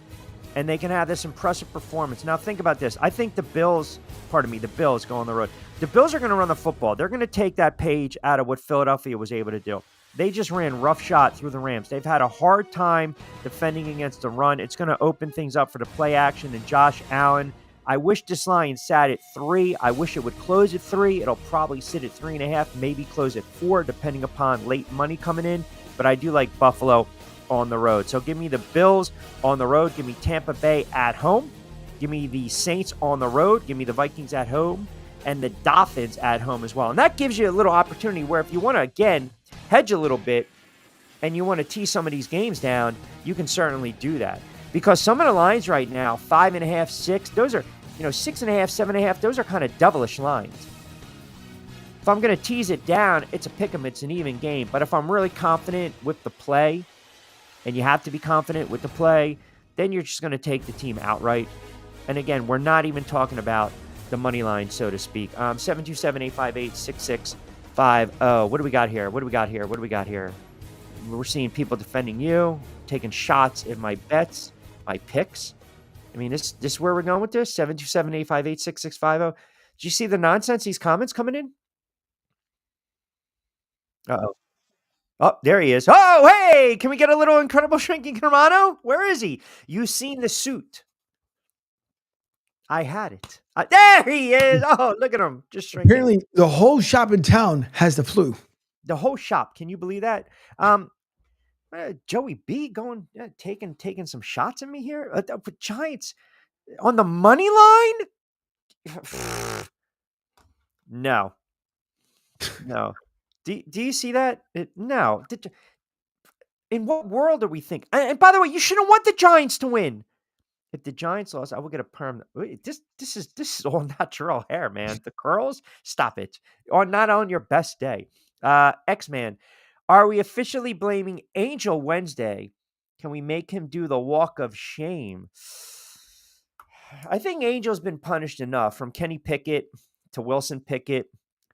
Speaker 2: and they can have this impressive performance. Now think about this. I think the Bills go on the road. The Bills are going to run the football. They're going to take that page out of what Philadelphia was able to do. They just ran roughshod through the Rams. They've had a hard time defending against the run. It's going to open things up for the play action and Josh Allen. I wish this line sat at 3. I wish it would close at 3. It'll probably sit at 3.5, maybe close at 4, depending upon late money coming in. But I do like Buffalo on the road. So give me the Bills on the road. Give me Tampa Bay at home. Give me the Saints on the road. Give me the Vikings at home and the Dolphins at home as well. And that gives you a little opportunity where if you want to, again, hedge a little bit and you want to tee some of these games down, you can certainly do that. Because some of the lines right now, 5.5, 6, those are, 6.5, 7.5, those are kind of devilish lines. If I'm going to tease it down, it's a pick 'em, it's an even game. But if I'm really confident with the play, and you have to be confident with the play, then you're just going to take the team outright. And again, we're not even talking about the money line, so to speak. 727-858-6650. What do we got here? We're seeing people defending you, taking shots at my bets, my picks. I mean, this is where we're going with this. 727-858-6650. Did you see the nonsense? These comments coming in? Uh-oh. Oh, there he is. Oh, hey, can we get a little Incredible Shrinking Hermano? Where is he? You seen the suit? I had it. There he is. Oh, look at him. Just shrinking.
Speaker 10: Apparently, the whole shop in town has the flu.
Speaker 2: The whole shop. Can you believe that? Joey B going, taking some shots at me here. With Giants on the money line? No. Do you see that? No. In what world are we thinking? And by the way, you shouldn't want the Giants to win. If the Giants lost, I will get a perm. This is all natural hair, man. The curls, stop it. Or not on your best day. X-Man, are we officially blaming Angel Wednesday? Can we make him do the walk of shame? I think Angel's been punished enough, from Kenny Pickett to Wilson Pickett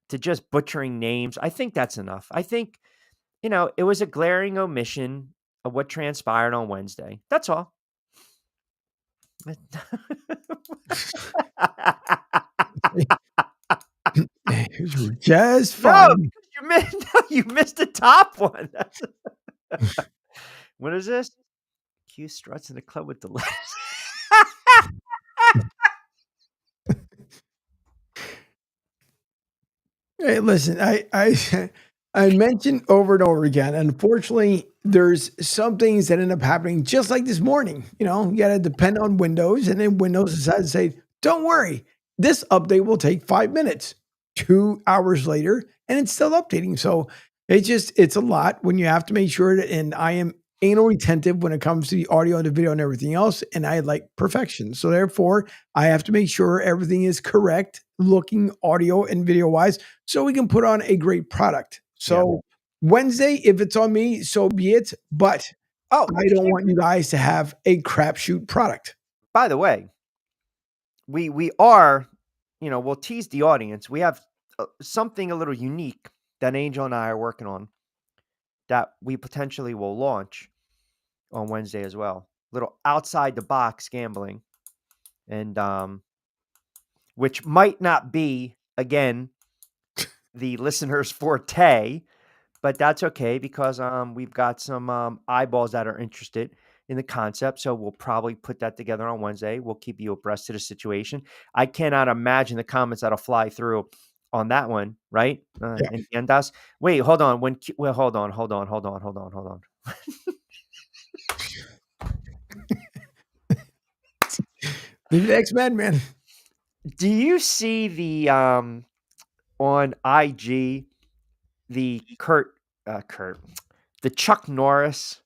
Speaker 2: to just butchering names. I think that's enough. I think, it was a glaring omission of what transpired on Wednesday. That's all.
Speaker 10: Just fine.
Speaker 2: No, you missed the top one. What is this? Q struts in the club with the legs.
Speaker 10: Hey, listen, I mentioned over and over again, unfortunately, there's some things that end up happening just like this morning. You got to depend on Windows, and then Windows decides to say, don't worry, this update will take 5 minutes. 2 hours later, and it's still updating. So it's a lot when you have to make sure that, and I am anal retentive when it comes to the audio and the video and everything else, and I like perfection. So therefore, I have to make sure everything is correct looking audio and video wise, so we can put on a great product. So Wednesday, if it's on me, so be it. But I don't want you guys to have a crapshoot product.
Speaker 2: By the way, we are, we'll tease the audience. We have something a little unique that Angel and I are working on that we potentially will launch on Wednesday as well. Little outside the box gambling, and which might not be, again, the listeners' forte, but that's okay because we've got some eyeballs that are interested in the concept. So we'll probably put that together on Wednesday. We'll keep you abreast of the situation. I cannot imagine the comments that'll fly through on that one, right? And that's, wait, hold on. Hold on.
Speaker 10: The X-Men, man.
Speaker 2: Do you see the on IG the the Chuck Norris,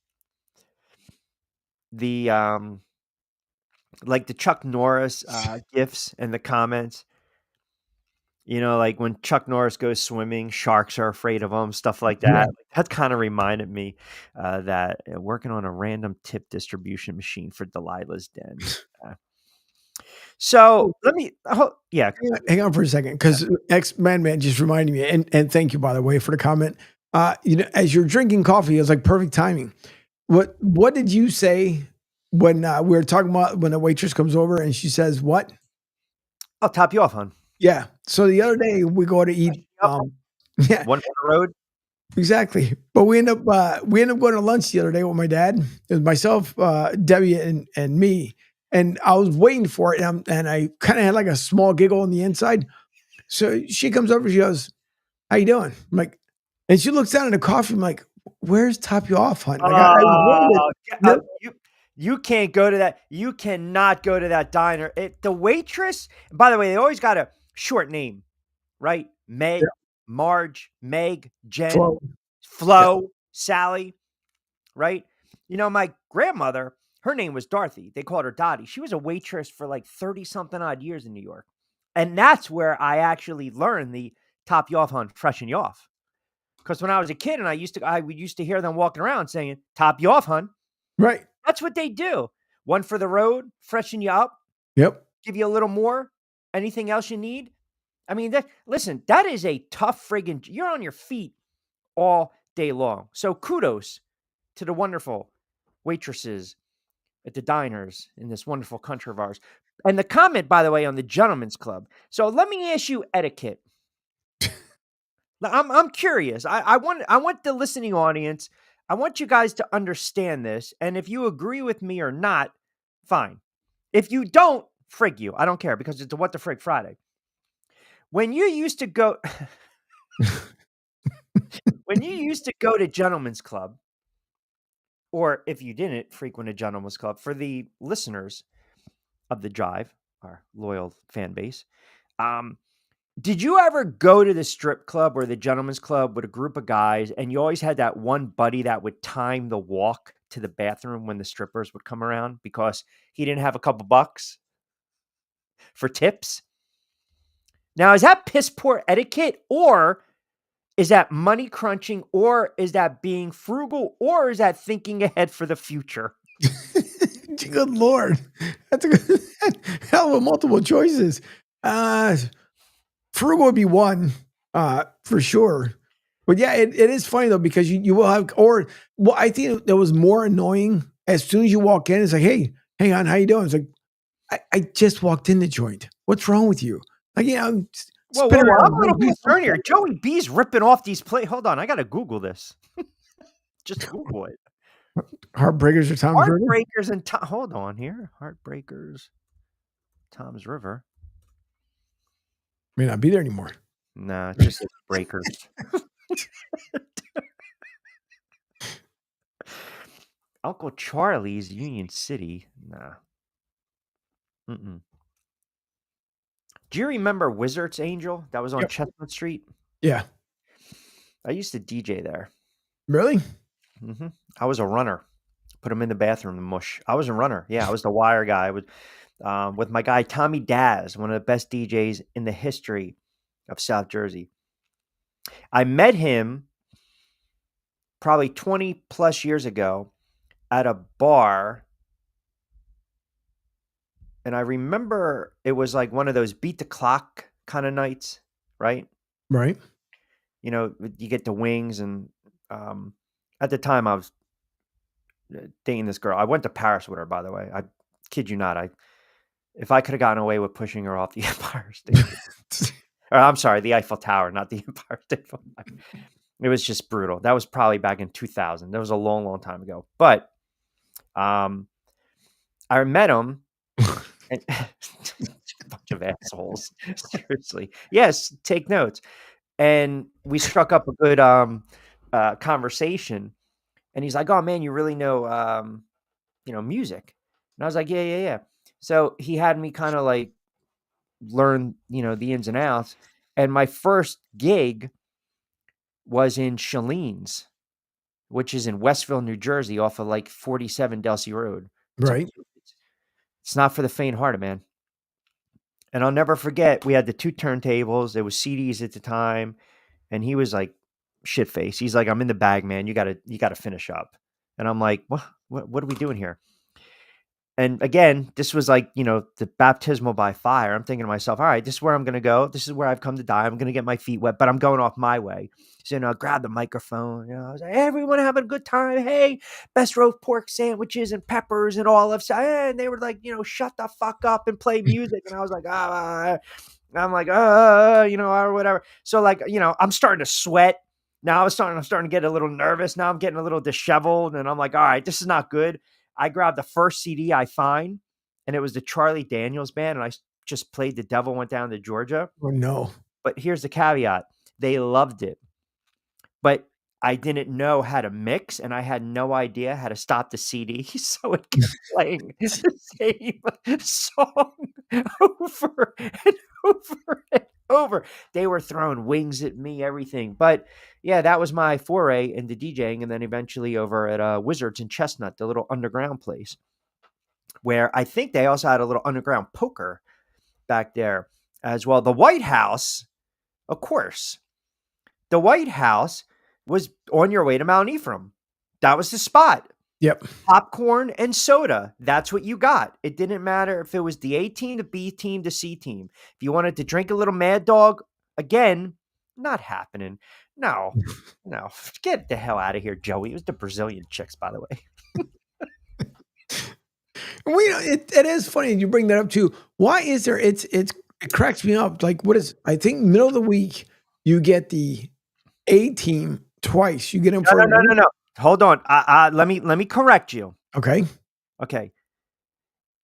Speaker 2: the like the Chuck Norris gifs and the comments? Like when Chuck Norris goes swimming, sharks are afraid of him, stuff like that.
Speaker 10: Yeah.
Speaker 2: That kind of reminded me that working on a random tip distribution machine for Delilah's Den. So let me,
Speaker 10: hang on for a second, because X-Man just reminded me, and thank you, by the way, for the comment. As you're drinking coffee, it's like perfect timing. What did you say when we were talking about when the waitress comes over and she says, what?
Speaker 2: I'll top you off, hon.
Speaker 10: Yeah. So the other day we go to eat.
Speaker 2: One on the road.
Speaker 10: Exactly. But we end up going to lunch the other day with my dad. It was myself, Debbie, and me. And I was waiting for it, and I kind of had like a small giggle on the inside. So she comes over, she goes, "How you doing?" I'm like, and she looks down at the coffee. I'm like, "Where's top you off, hon?" Like,
Speaker 2: you can't go to that. You cannot go to that diner. The waitress, by the way, they always got a short name, right? Meg, Marge, Meg, Jen, Flo, Sally, right? My grandmother, her name was Dorothy. They called her Dottie. She was a waitress for like 30-something odd years in New York. And that's where I actually learned the top you off, hon, freshen you off. Because when I was a kid and I used to hear them walking around saying, top you off, hon.
Speaker 10: Right.
Speaker 2: That's what they do. One for the road, freshen you up.
Speaker 10: Yep.
Speaker 2: Give you a little more. Anything else you need? I mean, that is a tough friggin', you're on your feet all day long. So kudos to the wonderful waitresses at the diners in this wonderful country of ours. And the comment, by the way, on the Gentlemen's Club. So let me ask you etiquette. I'm curious. I want the listening audience. I want you guys to understand this. And if you agree with me or not, fine. If you don't, frig you. I don't care because it's a What the Frig Friday. When you used to go to Gentlemen's Club, or if you didn't frequent a Gentlemen's Club, for the listeners of the Drive, our loyal fan base, did you ever go to the strip club or the Gentlemen's Club with a group of guys and you always had that one buddy that would time the walk to the bathroom when the strippers would come around because he didn't have a couple bucks for tips? Now, is that piss poor etiquette, or is that money crunching, or is that being frugal, or is that thinking ahead for the future?
Speaker 10: Good Lord. That's a good, hell of a multiple choices. Frugal would be one, for sure. But yeah, it is funny though, because you will have, I think that was more annoying as soon as you walk in. It's like, hey, hang on, how you doing? It's like, I just walked in the joint. What's wrong with you? Like,
Speaker 2: whoa, I'm a little concerned here. Joey B's ripping off these plays. Hold on, I got to Google this. Just Google it.
Speaker 10: Heartbreakers or Tom's River?
Speaker 2: Heartbreakers and hold on here. Heartbreakers, Tom's River.
Speaker 10: May not be there anymore.
Speaker 2: Nah, just breakers. Uncle Charlie's, Union City. Nah. Mm-mm. Do you remember Wizard's Angel? That was on Chestnut Street.
Speaker 10: Yeah.
Speaker 2: I used to DJ there.
Speaker 10: Really?
Speaker 2: Mm-hmm. I was a runner. Put him in the bathroom, the mush. I was a runner. Yeah, I was the wire guy. I would, with my guy Tommy Daz, one of the best DJs in the history of South Jersey. I met him probably 20 plus years ago at a bar. And I remember it was like one of those beat the clock kind of nights, right?
Speaker 10: Right.
Speaker 2: You know, you get the wings. And at the time I was dating this girl. I went to Paris with her, by the way. I kid you not. If I could have gotten away with pushing her off the Empire State. Or, I'm sorry, the Eiffel Tower, not the Empire State. It was just brutal. That was probably back in 2000. That was a long, long time ago. But I met him. And a bunch of assholes. Seriously. Yes, take notes. And we struck up a good conversation. And he's like, "Oh man, you really know music." And I was like, yeah. So he had me kind of like learn, the ins and outs. And my first gig was in Shalene's, which is in Westville, New Jersey, off of like 47 Delsey Road.
Speaker 10: Right.
Speaker 2: It's not for the faint-hearted, man. And I'll never forget, we had the 2 turntables. There was CDs at the time, and he was like shit-faced. He's like, "I'm in the bag, man. You gotta finish up." And I'm like, what are we doing here? And again, this was like, the baptismal by fire. I'm thinking to myself, all right, this is where I'm going to go. This is where I've come to die. I'm going to get my feet wet, but I'm going off my way. So, I grabbed the microphone. I was like, "Everyone having a good time. Hey, best roast pork sandwiches and peppers and olives." And they were like, "Shut the fuck up and play music." And I was like, I'm like, or whatever. So like, I'm starting to sweat. Now I'm starting to get a little nervous. Now I'm getting a little disheveled. And I'm like, all right, this is not good. I grabbed the first CD I find, and it was the Charlie Daniels Band, and I just played "The Devil Went Down to Georgia."
Speaker 10: Oh, no.
Speaker 2: But here's the caveat. They loved it. But I didn't know how to mix, and I had no idea how to stop the CD, so it kept playing the same song over and over and over. They were throwing wings at me, everything. But yeah, that was my foray into DJing, and then eventually over at Wizards in Chestnut, the little underground place, where I think they also had a little underground poker back there as well. The White House, of course. The White House was on your way to Mount Ephraim. That was the spot.
Speaker 10: Yep.
Speaker 2: Popcorn and soda. That's what you got. It didn't matter if it was the A team, the B team, the C team. If you wanted to drink a little Mad Dog, again, not happening. No. Get the hell out of here, Joey. It was the Brazilian chicks, by the way.
Speaker 10: It is funny you bring that up too. Why is there? It cracks me up. Like, what is? I think middle of the week you get the A team twice. You get them for
Speaker 2: No. Hold on. Let me correct you.
Speaker 10: Okay.
Speaker 2: Okay.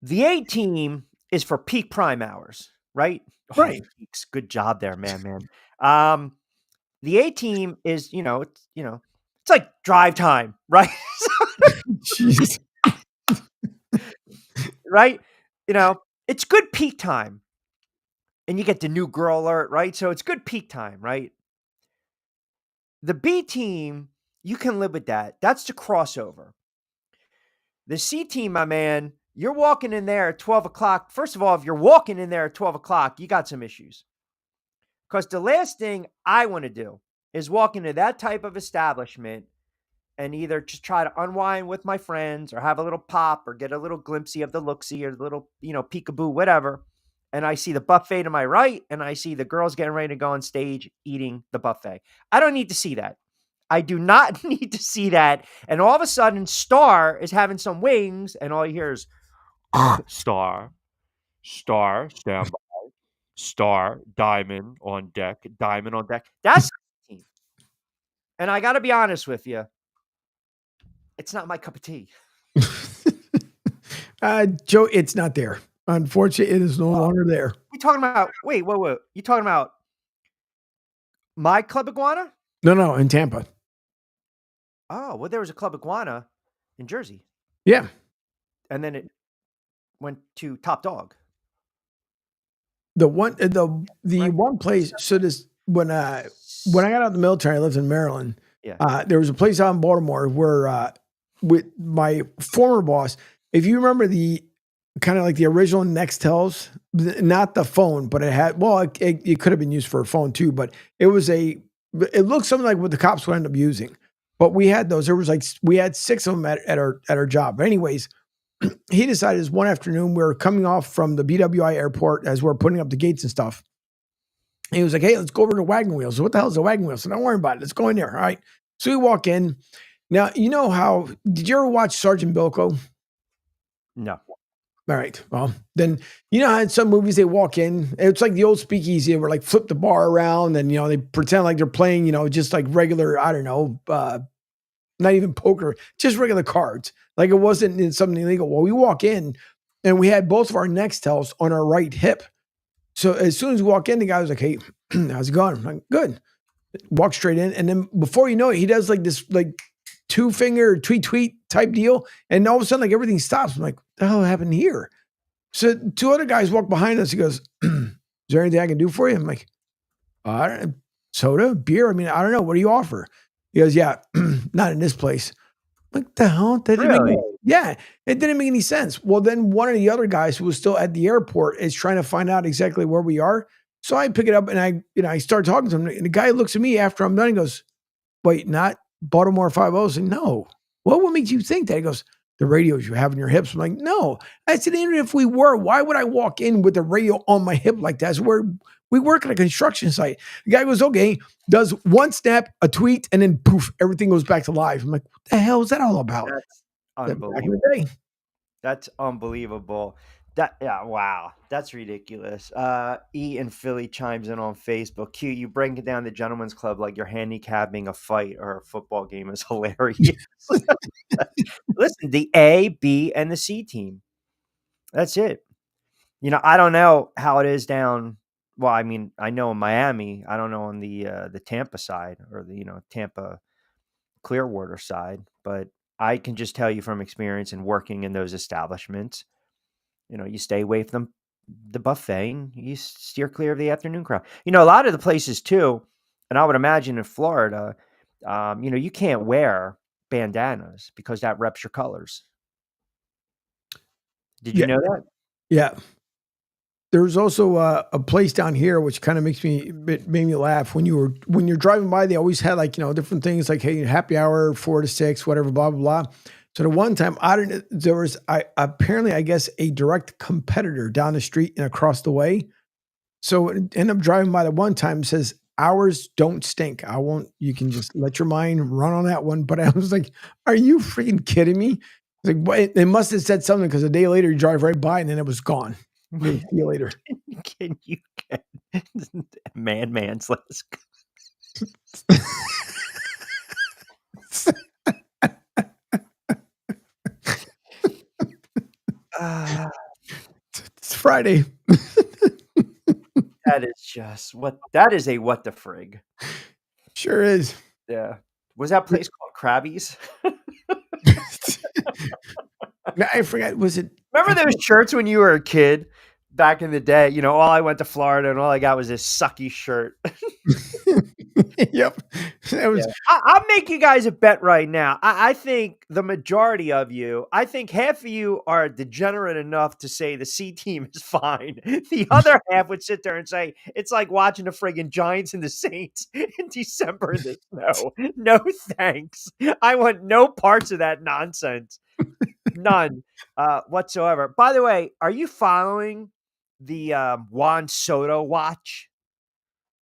Speaker 2: The A team is for peak prime hours, right?
Speaker 10: Right.
Speaker 2: Peaks. Good job there, man. The A team is, it's like drive time, right?
Speaker 10: Jeez.
Speaker 2: Right? It's good peak time. And you get the new girl alert, right? So it's good peak time, right? The B team, you can live with that. That's the crossover. The C team, my man, you're walking in there at 12 o'clock. First of all, if you're walking in there at 12 o'clock, you got some issues. Because the last thing I want to do is walk into that type of establishment and either just try to unwind with my friends or have a little pop or get a little glimpsey of the look-see or the little, peekaboo, whatever. And I see the buffet to my right and I see the girls getting ready to go on stage eating the buffet. I don't need to see that. I do not need to see that. And all of a sudden, Star is having some wings and all you hear is, Star, stand by. Star, diamond on deck. That's the team. And I got to be honest with you. It's not my cup of tea.
Speaker 10: Joe, it's not there. Unfortunately, it is no longer there.
Speaker 2: You talking about, wait. You talking about my Club Iguana?
Speaker 10: No, in Tampa.
Speaker 2: Oh, well, there was a Club Iguana in Jersey.
Speaker 10: Yeah.
Speaker 2: And then it went to Top Dog.
Speaker 10: The one place. So this when I got out of the military, I lived in Maryland.
Speaker 2: Yeah.
Speaker 10: There was a place out in Baltimore where with my former boss, if you remember the kind of like the original Nextels, not the phone, but it had, it could have been used for a phone too, but it looked something like what the cops would end up using. But we had those. There was we had 6 of them at our job. But anyways, he decided this one afternoon, we were coming off from the BWI airport as we're putting up the gates and stuff. And he was like, hey, let's go over to Wagon Wheel. So what the hell is a Wagon Wheel? So don't worry about it. Let's go in there. All right. So we walk in. Now, did you ever watch Sergeant Bilko?
Speaker 2: No.
Speaker 10: All right. Well, then, how in some movies they walk in, it's like the old speakeasy where flip the bar around and, they pretend like they're playing, just like regular, I don't know, not even poker, just regular cards. Like it wasn't something illegal. Well, we walk in and we had both of our Nextels on our right hip. So as soon as we walk in, the guy was like, hey, how's it going? I'm like, good. Walk straight in. And then before you know it, he does this 2-finger tweet type deal. And all of a sudden, everything stops. I'm like, what the hell happened here? So 2 other guys walk behind us. He goes, is there anything I can do for you? I'm like, I don't know, soda, beer. I mean, I don't know. What do you offer? He goes, yeah, not in this place. What the hell? That didn't make it didn't make any sense. Well, then one of the other guys who was still at the airport is trying to find out exactly where we are. So I pick it up and I start talking to him. And the guy looks at me after I'm done and goes, wait, not Baltimore 5-0? I said, no. Well, what makes you think that? He goes, the radios you have in your hips. I'm like, no. I said, even if we were, why would I walk in with the radio on my hip like that? That's where we work at a construction site. The guy goes, okay, does one snap, a tweet, and then poof, everything goes back to live. I'm like, what the hell is that all about?
Speaker 2: That's unbelievable.
Speaker 10: Back in the day.
Speaker 2: That's unbelievable. Wow. That's ridiculous. E and Philly chimes in on Facebook. Q, you breaking down the gentleman's club like you're handicapping a fight or a football game is hilarious. Listen, the A, B, and the C team. That's it. I don't know how it is down. Well, I mean, I know in Miami. I don't know on the Tampa side or the Tampa Clearwater side, but I can just tell you from experience and working in those establishments, you stay away from the buffet and you steer clear of the afternoon crowd. A lot of the places too, and I would imagine in Florida, you can't wear bandanas because that reps your colors. Did you know that?
Speaker 10: Yeah. There's also a place down here which kind of made me laugh. When you're driving by, they always had different things like, hey, happy hour 4 to 6, whatever, blah blah blah. So the one time there was apparently I guess a direct competitor down the street and across the way. So it ended up driving by the one time, it says hours don't stink. You can just let your mind run on that one. But I was like, are you freaking kidding me? It's like, what? It must have said something because a day later you drive right by and then it was gone. See you later.
Speaker 2: Can you get man's list?
Speaker 10: It's Friday.
Speaker 2: That is just that is a what the frig.
Speaker 10: Sure is.
Speaker 2: Yeah. Was that place called Krabby's?
Speaker 10: I forgot. Was it?
Speaker 2: Remember those shirts when you were a kid back in the day? You know, all I went to Florida and all I got was this sucky shirt.
Speaker 10: Yep. That was.
Speaker 2: Yeah. I'll make you guys a bet right now. I think the majority of you, I think half of you are degenerate enough to say the C team is fine. The other half would sit there and say, it's like watching the friggin' Giants and the Saints in December in the snow. No thanks. I want no parts of that nonsense. None whatsoever. By the way, are you following the Juan Soto watch?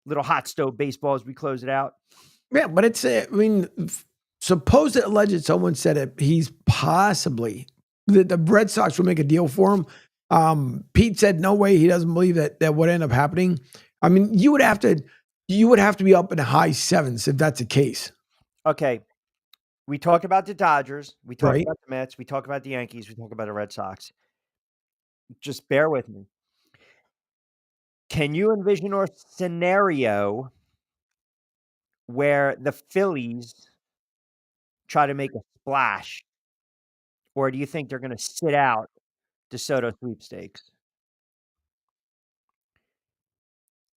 Speaker 2: Little hot stove baseball as we close it out.
Speaker 10: Yeah, but it's. I mean, supposed alleged someone said it. He's possibly the Red Sox will make a deal for him. Pete said no way. He doesn't believe that would end up happening. I mean, you would have to be up in the high sevens if that's the case.
Speaker 2: Okay. We talk about the Dodgers. We talk
Speaker 10: Right.
Speaker 2: about the Mets. We talk about the Yankees. We talk about the Red Sox. Just bear with me. Can you envision a scenario where the Phillies try to make a splash? Or do you think they're going to sit out the Soto sweepstakes?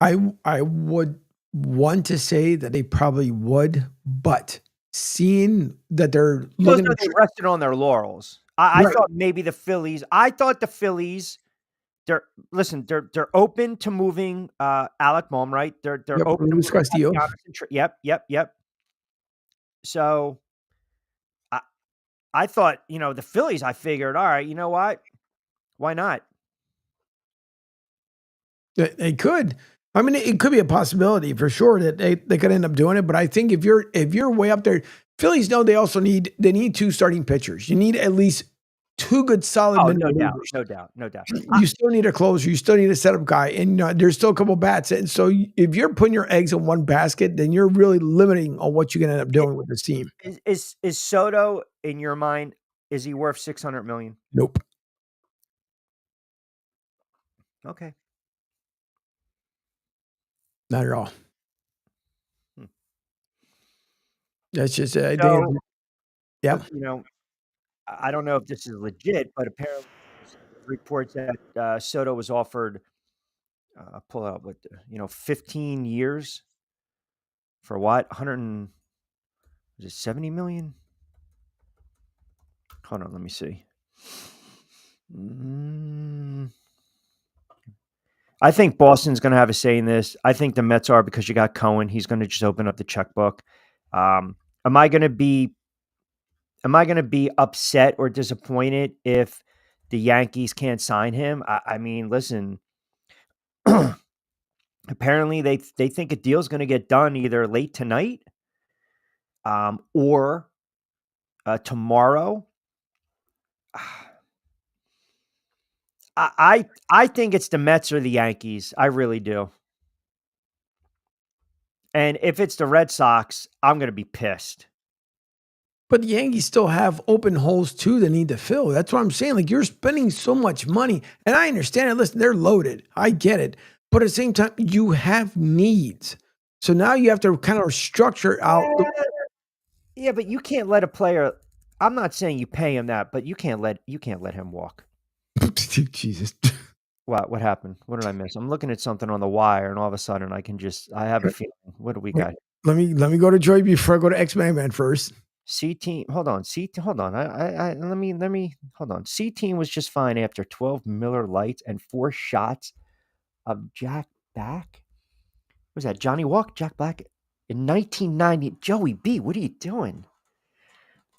Speaker 10: I would want to say that they probably would, but seeing that they're looking
Speaker 2: They rested on their laurels. I
Speaker 10: Right.
Speaker 2: thought maybe the Phillies. I thought the Phillies. They're open to moving Alec Bohm, right? They're
Speaker 10: Yep,
Speaker 2: open to
Speaker 10: Luis
Speaker 2: moving
Speaker 10: Castillo.
Speaker 2: Tatiana Yep. So I thought, the Phillies, I figured, all right, you know what? Why not?
Speaker 10: They could. I mean, it could be a possibility for sure that they could end up doing it. But I think if you're way up there, Phillies know they also need two starting pitchers. You need at least two good solid
Speaker 2: No doubt.
Speaker 10: You still need a closer. You still need a setup guy, and there's still a couple bats. And so if you're putting your eggs in one basket, then you're really limiting on what you can end up doing with this team.
Speaker 2: Is Soto, in your mind, is he worth $600 million?
Speaker 10: Nope.
Speaker 2: Okay.
Speaker 10: Not at all. That's just
Speaker 2: So,
Speaker 10: yeah.
Speaker 2: I don't know if this is legit, but apparently reports that Soto was offered pull out 15 years for what? 70 million? Hold on, let me see. I think Boston's going to have a say in this. I think the Mets are, because you got Cohen. He's going to just open up the checkbook. Am I going to be upset or disappointed if the Yankees can't sign him? I mean, listen. Apparently, they think a deal is going to get done either late tonight, or tomorrow. I think it's the Mets or the Yankees. I really do. And if it's the Red Sox, I'm going to be pissed.
Speaker 10: But the Yankees still have open holes too that need to fill. That's what I'm saying. Like, you're spending so much money, and I understand it. Listen, they're loaded. I get it. But at the same time, you have needs. So now you have to kind of structure out.
Speaker 2: Yeah, but you can't let a player. I'm not saying you pay him that, but you can't let him walk.
Speaker 10: Jesus.
Speaker 2: What happened? What did I miss? I'm looking at something on the wire, and all of a sudden I have a feeling. What do we got?
Speaker 10: Let me go to Joy before I go to X-Man first.
Speaker 2: C team. Hold on. Hold on. Let me hold on. C team was just fine after 12 Miller Lights and 4 shots of Jack Black. What was that? Johnny Walk, Jack Black in 1990. Joey B, what are you doing?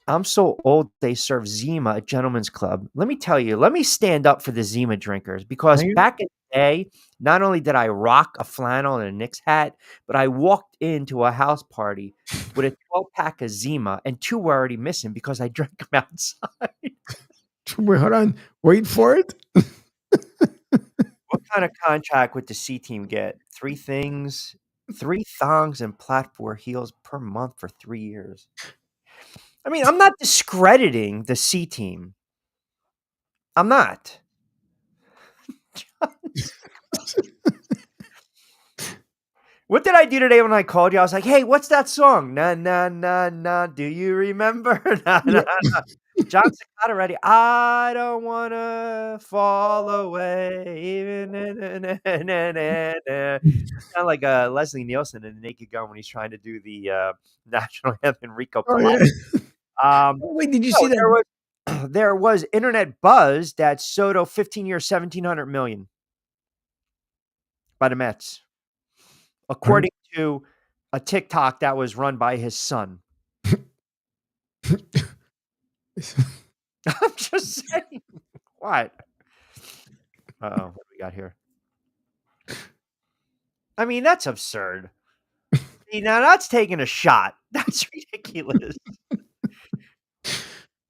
Speaker 2: I'm so old they serve Zima at Gentleman's Club. Let me tell you, let me stand up for the Zima drinkers, because back in the day, not only did I rock a flannel and a Knicks hat, but I walked into a house party with a 12-pack of Zima, and 2 were already missing because I drank them outside.
Speaker 10: Wait, hold on. Wait for it.
Speaker 2: What kind of contract would the C team get? 3 things, 3 thongs and platform heels per month for 3 years. I mean, I'm not discrediting the C team. I'm not. What did I do today when I called you? I was like, "Hey, what's that song? Na na na na. Do you remember?" Na na na. John Cicada ready. I don't wanna fall away, even sound like Leslie Nielsen in Naked Gun when he's trying to do the national anthem Rico
Speaker 10: Oh,
Speaker 2: Palazzo.
Speaker 10: yeah. Wait, did you see that?
Speaker 2: There was there was internet buzz that Soto 15 years, $1,700 million by the Mets, according to a TikTok that was run by his son. I'm just saying. What? Uh-oh, what do we got here? I mean, that's absurd. See, now that's taking a shot. That's ridiculous.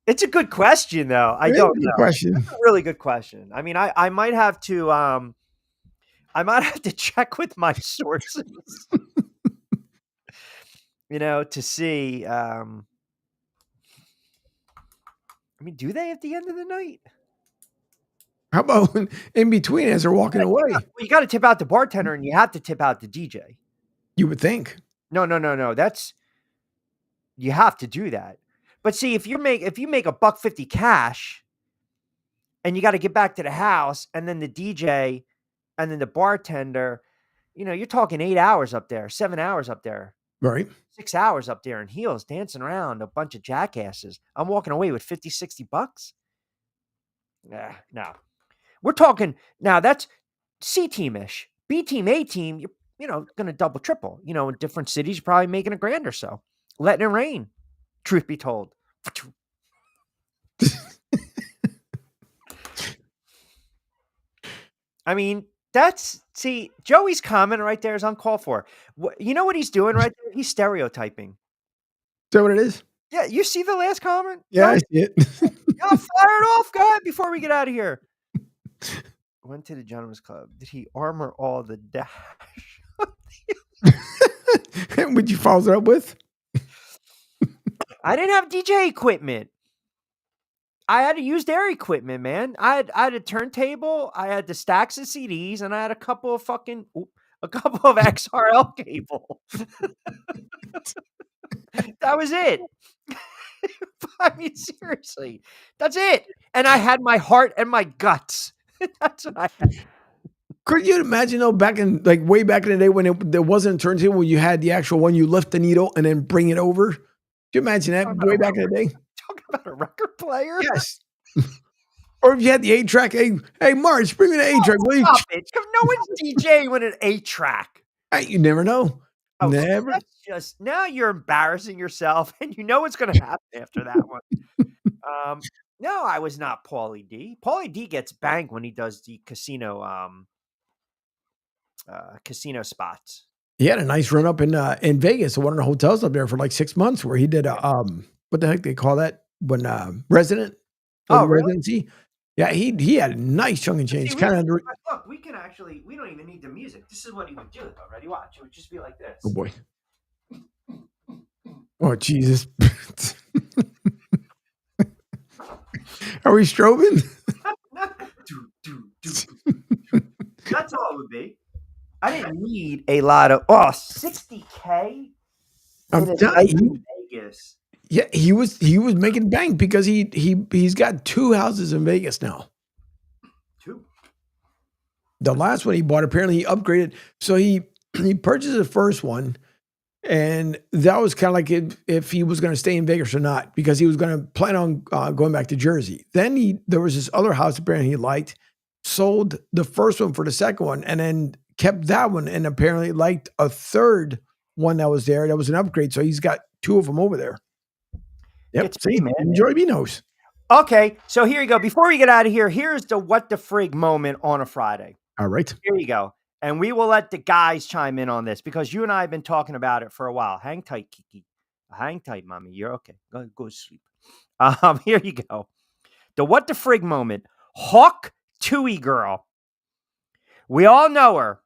Speaker 2: It's a good question, though. I don't know.
Speaker 10: Question.
Speaker 2: That's a really good question. I mean, I might have to check with my sources, to see. I mean, do they at the end of the night?
Speaker 10: How about in between as they're walking away?
Speaker 2: Well, you got to tip out the bartender, and you have to tip out the DJ.
Speaker 10: You would think.
Speaker 2: No. You have to do that. But see, if you make $1.50 cash, and you got to get back to the house, and then the DJ, and then the bartender, you're talking 8 hours up there, 7 hours up there,
Speaker 10: Right.
Speaker 2: 6 hours up there in heels, dancing around a bunch of jackasses. I'm walking away with $50-$60. No. We're talking now. That's C team-ish. B team, A team. You're going to double, triple. In different cities, you're probably making a grand or so. Letting it rain. Truth be told. I mean, Joey's comment right there is uncalled for. You know what he's doing right there? He's stereotyping.
Speaker 10: Is that what it is?
Speaker 2: Yeah, you see the last comment?
Speaker 10: Yeah, I see it.
Speaker 2: Yeah, fire it off. Go ahead before we get out of here. Went to the gentleman's club. Did he armor all the dash?
Speaker 10: Would you follow it up with?
Speaker 2: I didn't have DJ equipment. I had to use their equipment, man. I had a turntable, I had the stacks of CDs, and I had a couple of XRL cable. That was it. I mean, seriously, that's it. And I had my heart and my guts. That's what I had.
Speaker 10: Could you imagine though, way back in the day when there wasn't a turntable, where you had the actual one, you lift the needle and then bring it over? Could you imagine that way back in the day?
Speaker 2: Talking about a record player?
Speaker 10: Yes. Or if you had the 8-track, hey, Marge, bring me the 8-track.
Speaker 2: Stop it. No one's DJing with an 8-track.
Speaker 10: You never know.
Speaker 2: Oh,
Speaker 10: Never.
Speaker 2: That's just, now you're embarrassing yourself, and you know what's going to happen after that one. No, I was not Paulie D. Paulie D gets banged when he does the casino spots.
Speaker 10: He had a nice run up in Vegas at one of the hotels up there for like 6 months, where he did what the heck they call that when residency.
Speaker 2: Really?
Speaker 10: Yeah, he had a nice chunk of change.
Speaker 2: Look, we can actually, we don't even need the music. This is what he would do though. Ready? Watch. It would just be like this.
Speaker 10: Oh boy. Oh Jesus. Are we strobing?
Speaker 2: That's all it would be. I didn't need a lot of $60K.
Speaker 10: I'm telling you,
Speaker 2: Vegas.
Speaker 10: Yeah, he was making bank because he's got 2 houses in Vegas now.
Speaker 2: 2.
Speaker 10: The last one he bought, apparently he upgraded. So he purchased the first one, and that was kind of like if he was going to stay in Vegas or not, because he was going to plan on going back to Jersey. Then there was this other house apparently he liked, sold the first one for the second one, and then kept that one, and apparently liked a third one that was there. That was an upgrade. So he's got 2 of them over there. Yep. See, man. Enjoy Beanos.
Speaker 2: Okay, so here you go. Before we get out of here, here's the what the frig moment on a Friday.
Speaker 10: All right.
Speaker 2: Here you go. And we will let the guys chime in on this because you and I have been talking about it for a while. Hang tight, Kiki. Hang tight, mommy. You're okay. Go to sleep. Here you go. The what the frig moment. Hawk Tui girl. We all know her,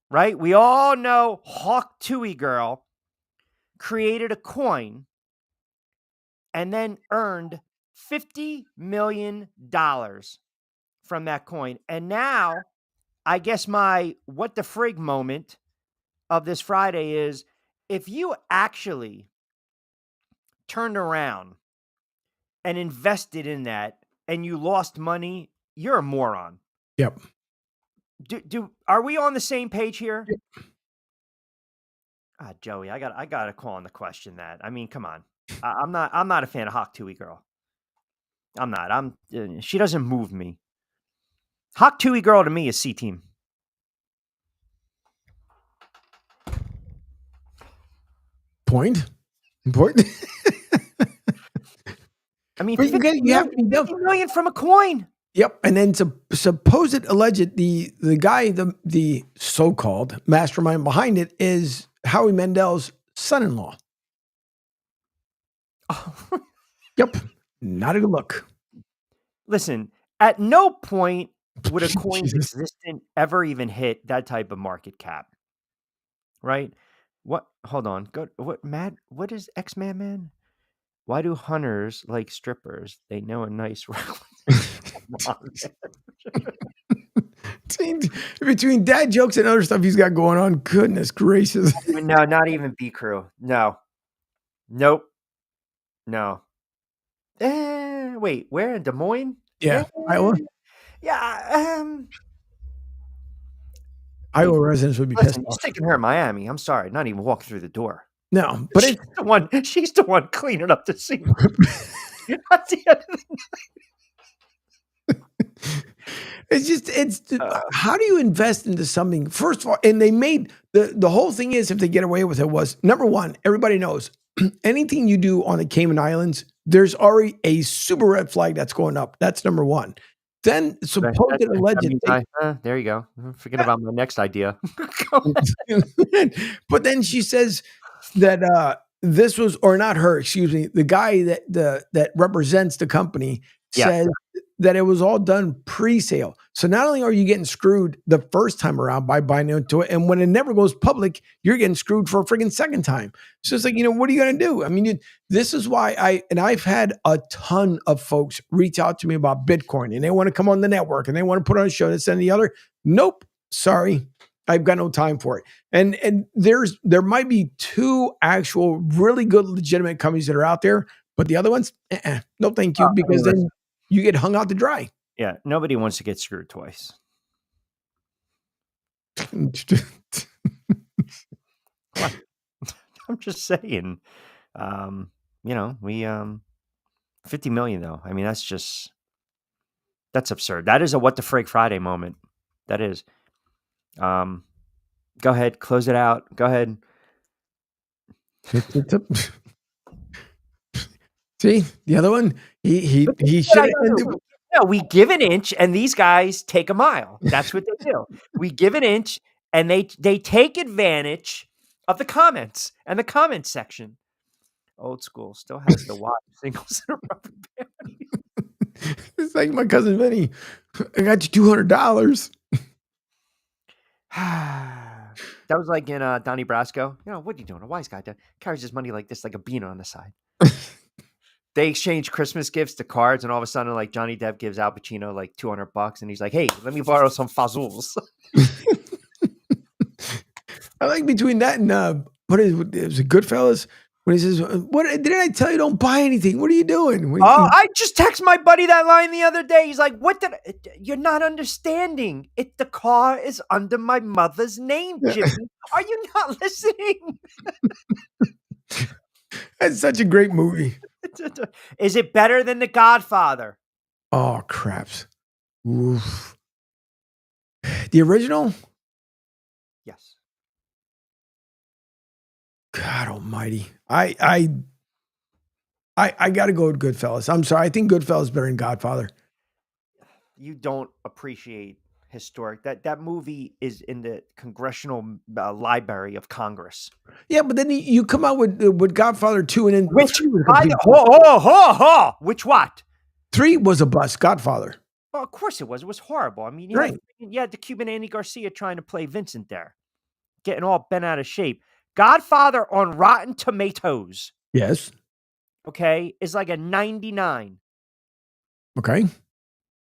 Speaker 2: right? We all know Hawk Tui girl created a coin and then earned $50 million from that coin. And now, I guess my what the frig moment of this Friday is if you actually turned around and invested in that and you lost money, you're a moron.
Speaker 10: Yep.
Speaker 2: Are we on the same page here? Joey, I got to call on the question that. I mean, come on. I'm not a fan of Hawk Tui girl. I'm not. She doesn't move me. Hawk Tui girl to me is C team.
Speaker 10: Point.
Speaker 2: I mean,
Speaker 10: you have to be
Speaker 2: $50 million from a coin.
Speaker 10: Yep, and then supposed alleged the guy, the so-called mastermind behind it is Howie Mandel's son-in-law.
Speaker 2: Oh.
Speaker 10: Yep, not a good look.
Speaker 2: Listen, at no point would a coin's existence ever even hit that type of market cap, right? What? Hold on. What is X-Man Man? Why do hunters like strippers? They know a nice
Speaker 10: Between dad jokes and other stuff he's got going on, goodness gracious.
Speaker 2: No, not even B Crew. No. Nope. No. Wait, where? In Des Moines?
Speaker 10: Yeah. Iowa?
Speaker 2: Yeah.
Speaker 10: Iowa residents would be pissed off.
Speaker 2: He's taking her to Miami. I'm sorry. Not even walking through the door.
Speaker 10: No, but
Speaker 2: she's the one cleaning up the scene. At the end of the
Speaker 10: night. How do you invest into something? First of all, and they made the whole thing is if they get away with it was number one, everybody knows anything you do on the Cayman Islands, there's already a super red flag that's going up. That's number one. Then supposed alleged.
Speaker 2: There you go. Forget about my next idea.
Speaker 10: But then she says that this was, or not her, excuse me, the guy that represents the company says that it was all done pre-sale. So not only are you getting screwed the first time around by buying into it, and when it never goes public, you're getting screwed for a friggin' second time. So it's like, what are you going to do? I mean, this is why I've had a ton of folks reach out to me about Bitcoin and they want to come on the network and they want to put on a show this and the other. Nope. Sorry. I've got no time for it. And there might be two actual really good legitimate companies that are out there, but the other ones, no thank you, because then you get hung out to dry.
Speaker 2: Yeah, nobody wants to get screwed twice.
Speaker 10: I'm
Speaker 2: just saying. We 50 million though. I mean, that's absurd. That is a what the frig Friday moment. That is. Go ahead, close it out. Go ahead.
Speaker 10: See, the other one, he should.
Speaker 2: No, we give an inch and these guys take a mile. That's what they do. We give an inch and they take advantage of the comments and the comment section. Old school still has the watch singles and a rubber band.
Speaker 10: It's like my cousin Vinny. I got you $200.
Speaker 2: That was like in Donnie Brasco. What are you doing? A wise guy carries his money like this, like a bean on the side. They exchange Christmas gifts to cards, and all of a sudden, like Johnny Depp gives Al Pacino like $200, and he's like, "Hey, let me borrow some fazools."
Speaker 10: I like between that and it was a Goodfellas when he says, "What didn't I tell you? Don't buy anything. What are you doing?"
Speaker 2: I just texted my buddy that line the other day. He's like, you're not understanding. The car is under my mother's name, Jimmy. Are you not listening?
Speaker 10: That's such a great movie.
Speaker 2: Is it better than The Godfather?
Speaker 10: Oh, craps. Oof. The original?
Speaker 2: Yes.
Speaker 10: God almighty. I got to go with Goodfellas. I'm sorry. I think Goodfellas is better than Godfather.
Speaker 2: You don't appreciate historic. That movie is in the Congressional Library of Congress.
Speaker 10: Yeah, but then you come out with Godfather 2 and then
Speaker 2: which
Speaker 10: which what? 3 was a bust. Godfather.
Speaker 2: Well, of course it was. It was horrible. I mean,
Speaker 10: Right.
Speaker 2: you had the Cuban Andy Garcia trying to play Vincent there, getting all bent out of shape. Godfather on Rotten Tomatoes,
Speaker 10: Yes.
Speaker 2: okay, is like a 99.
Speaker 10: Okay.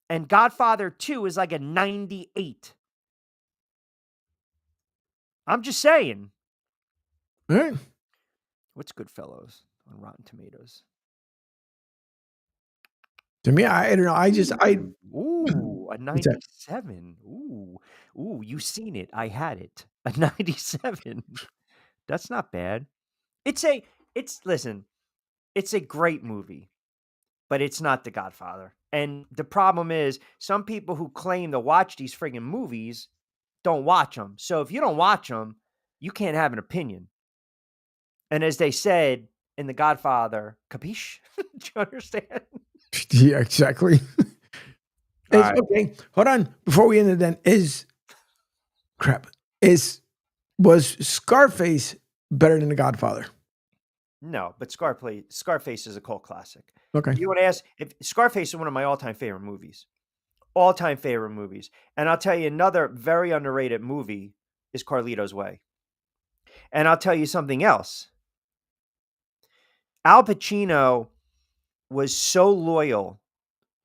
Speaker 2: And Godfather 2 is like a 98. I'm just saying.
Speaker 10: All right.
Speaker 2: What's Goodfellas on Rotten Tomatoes?
Speaker 10: To me, I don't know.
Speaker 2: Ooh, a
Speaker 10: What's that?
Speaker 2: 97. Ooh, you seen it. I had it. A 97. That's not bad. Listen, it's a great movie, but it's not The Godfather. And the problem is some people who claim to watch these friggin' movies don't watch them. So if you don't watch them, you can't have an opinion. And as they said in The Godfather, capiche? Do you understand?
Speaker 10: Yeah, exactly.
Speaker 2: All right.
Speaker 10: Okay, hold on. Before we end it, then was Scarface better than The Godfather?
Speaker 2: No, but Scarface is a cult classic.
Speaker 10: Okay.
Speaker 2: You want to ask if Scarface is one of my all-time favorite movies. All-time favorite movies. And I'll tell you another very underrated movie is Carlito's Way. And I'll tell you something else. Al Pacino was so loyal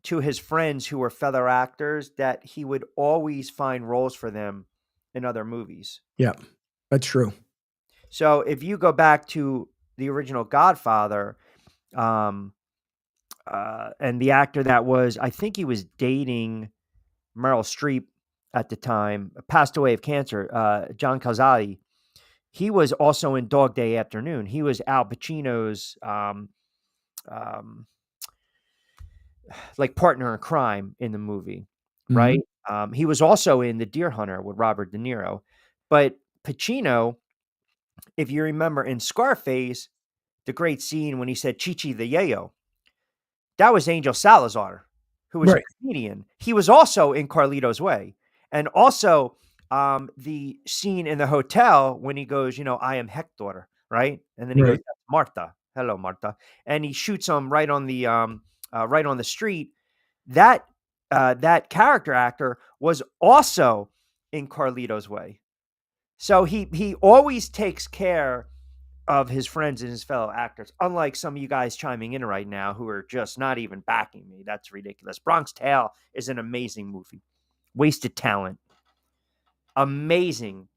Speaker 2: to his friends who were fellow actors that he would always find roles for them in other movies.
Speaker 10: Yeah, that's true.
Speaker 2: So if you go back to the original Godfather, and the actor that was, I think he was dating Meryl Streep at the time, passed away of cancer, John Cazale. He was also in Dog Day Afternoon. He was Al Pacino's like partner in crime in the movie, right? He was also in The Deer Hunter with Robert De Niro. But Pacino, if you remember in Scarface, the great scene when he said Chichi the Yayo, that was Angel Salazar, who was a comedian. He was also in Carlito's Way. And also the scene in the hotel when he goes, I am Hector, right? And then he goes, Marta. Hello, Marta. And he shoots him right on the street. That character actor was also in Carlito's Way. So he always takes care of his friends and his fellow actors, unlike some of you guys chiming in right now who are just not even backing me. That's ridiculous. Bronx Tale is an amazing movie. Wasted talent. Amazing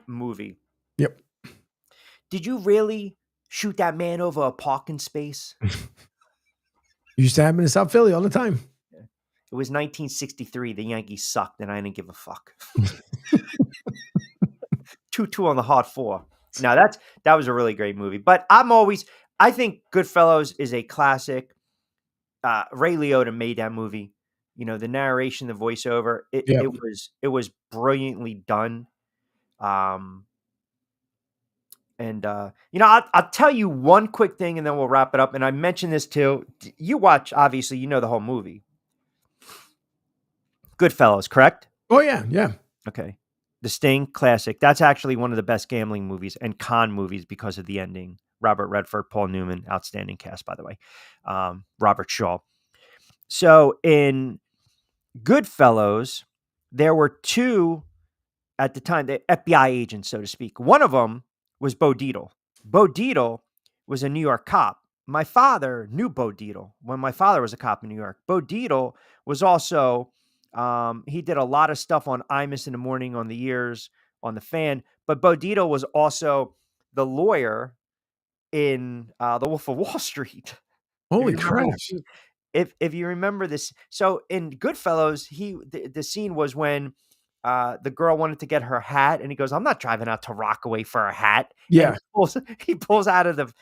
Speaker 2: movie.
Speaker 10: Yep.
Speaker 2: Did you really shoot that man over a parking space?
Speaker 10: Used to happen in South Philly all the time.
Speaker 2: It was 1963. The Yankees sucked, and I didn't give a fuck. 2-2 on the hard 4. Now that was a really great movie. But I think Goodfellas is a classic. Ray Liotta made that movie. The narration, the voiceover, it was brilliantly done. I'll tell you one quick thing and then we'll wrap it up. And I mentioned this too. You watch, obviously, you know the whole movie. Goodfellas, correct?
Speaker 10: Oh, yeah, yeah.
Speaker 2: Okay. The Sting, classic. That's actually one of the best gambling movies and con movies because of the ending. Robert Redford, Paul Newman, outstanding cast, by the way. Robert Shaw. So in Goodfellas, there were two, at the time, the FBI agents, so to speak. One of them was Bo Dietl. Bo Dietl was a New York cop. My father knew Bo Dietl when my father was a cop in New York. Bo Dietl was also, he did a lot of stuff on Imus in the Morning, on The Years, on The Fan. But Bo Dietl was also the lawyer in The Wolf of Wall Street.
Speaker 10: Holy crap.
Speaker 2: If you remember this. So in Goodfellas, the scene was when the girl wanted to get her hat, and he goes, "I'm not driving out to Rockaway for a hat."
Speaker 10: Yeah.
Speaker 2: He pulls out of the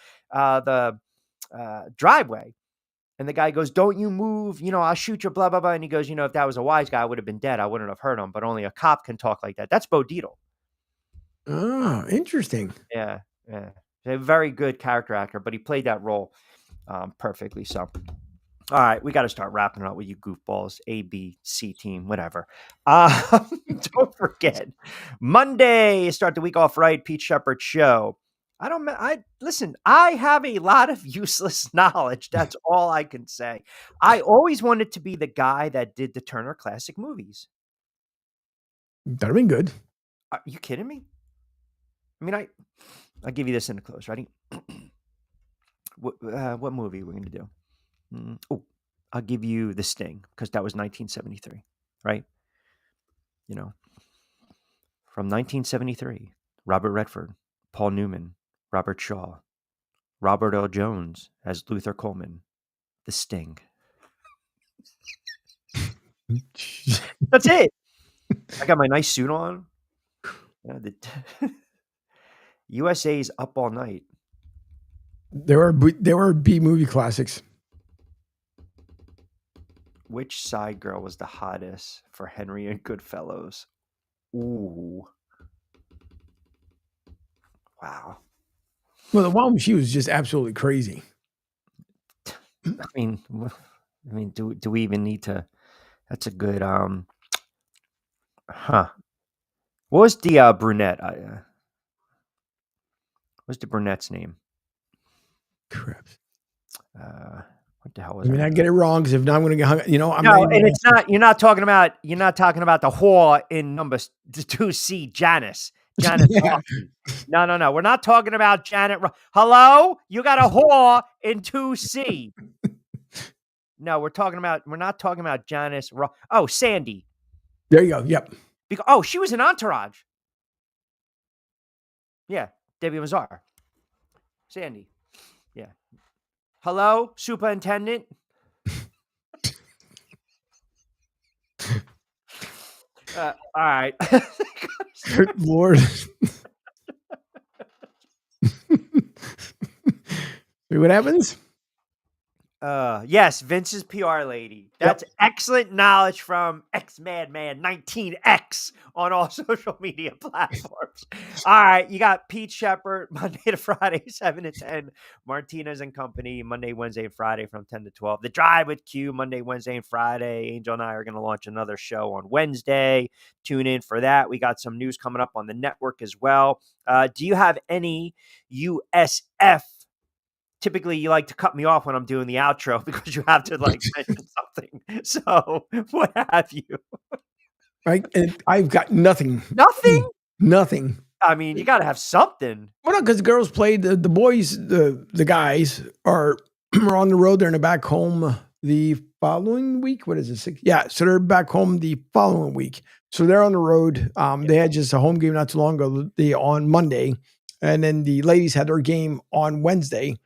Speaker 2: driveway, and the guy goes, "Don't you move, I'll shoot you, blah, blah, blah." And he goes, "If that was a wise guy, I would have been dead. I wouldn't have hurt him, but only a cop can talk like that." That's Bo Dietl.
Speaker 10: Oh, interesting.
Speaker 2: Yeah. A very good character actor, but he played that role perfectly. So, all right, we got to start wrapping up with you goofballs, A, B, C team, whatever. Don't forget, Monday, start the week off right, Pete Shepard Show. Listen, I have a lot of useless knowledge. That's all I can say. I always wanted to be the guy that did the Turner Classic Movies.
Speaker 10: That'd been good.
Speaker 2: Are you kidding me? I mean, I'll give you this in the close. Ready? What movie we're gonna do? I'll give you The Sting because that was 1973, right? You know, from 1973, Robert Redford, Paul Newman, Robert Shaw, Robert L. Jones as Luther Coleman, The Sting. That's it. I got my nice suit on. USA's Up All Night.
Speaker 10: There were B movie classics.
Speaker 2: Which side girl was the hottest for Henry and Goodfellas? Ooh. Wow.
Speaker 10: Well, the one she was just absolutely crazy.
Speaker 2: I mean, do we even need to? That's a good What was the brunette? What's the brunette's name?
Speaker 10: Crap.
Speaker 2: What the hell was?
Speaker 10: I mean, I get it wrong because if not, I'm going to get hung. I'm
Speaker 2: no,
Speaker 10: not
Speaker 2: and it's not. You're not talking about the whore in number 2C, Janice. Janet.
Speaker 10: Yeah.
Speaker 2: No. We're not talking about Janet. Hello, you got a whore in 2C. No, we're not talking about Janice. Oh, Sandy.
Speaker 10: There you go. Yep.
Speaker 2: She was an Entourage. Yeah, Debbie Mazar. Sandy. Yeah. Hello, Superintendent. All right.
Speaker 10: Lord. What happens?
Speaker 2: Yes, Vince's PR lady. That's excellent knowledge from X-Madman 19X on all social media platforms. All right, you got Pete Shepard, Monday to Friday, 7 to 10. Martinez and Company, Monday, Wednesday, and Friday from 10 to 12. The Drive with Q, Monday, Wednesday, and Friday. Angel and I are going to launch another show on Wednesday. Tune in for that. We got some news coming up on the network as well. Do you have any USF? Typically, you like to cut me off when I'm doing the outro because you have to mention something. So, what have you?
Speaker 10: Right, and I've got nothing.
Speaker 2: Nothing. I mean, you got to have something.
Speaker 10: Well, no, because the girls played the boys. The guys are on the road. They're in the back home the following week. What is it? Yeah, so they're back home the following week. So they're on the road. They had just a home game not too long ago. On Monday, and then the ladies had their game on Wednesday.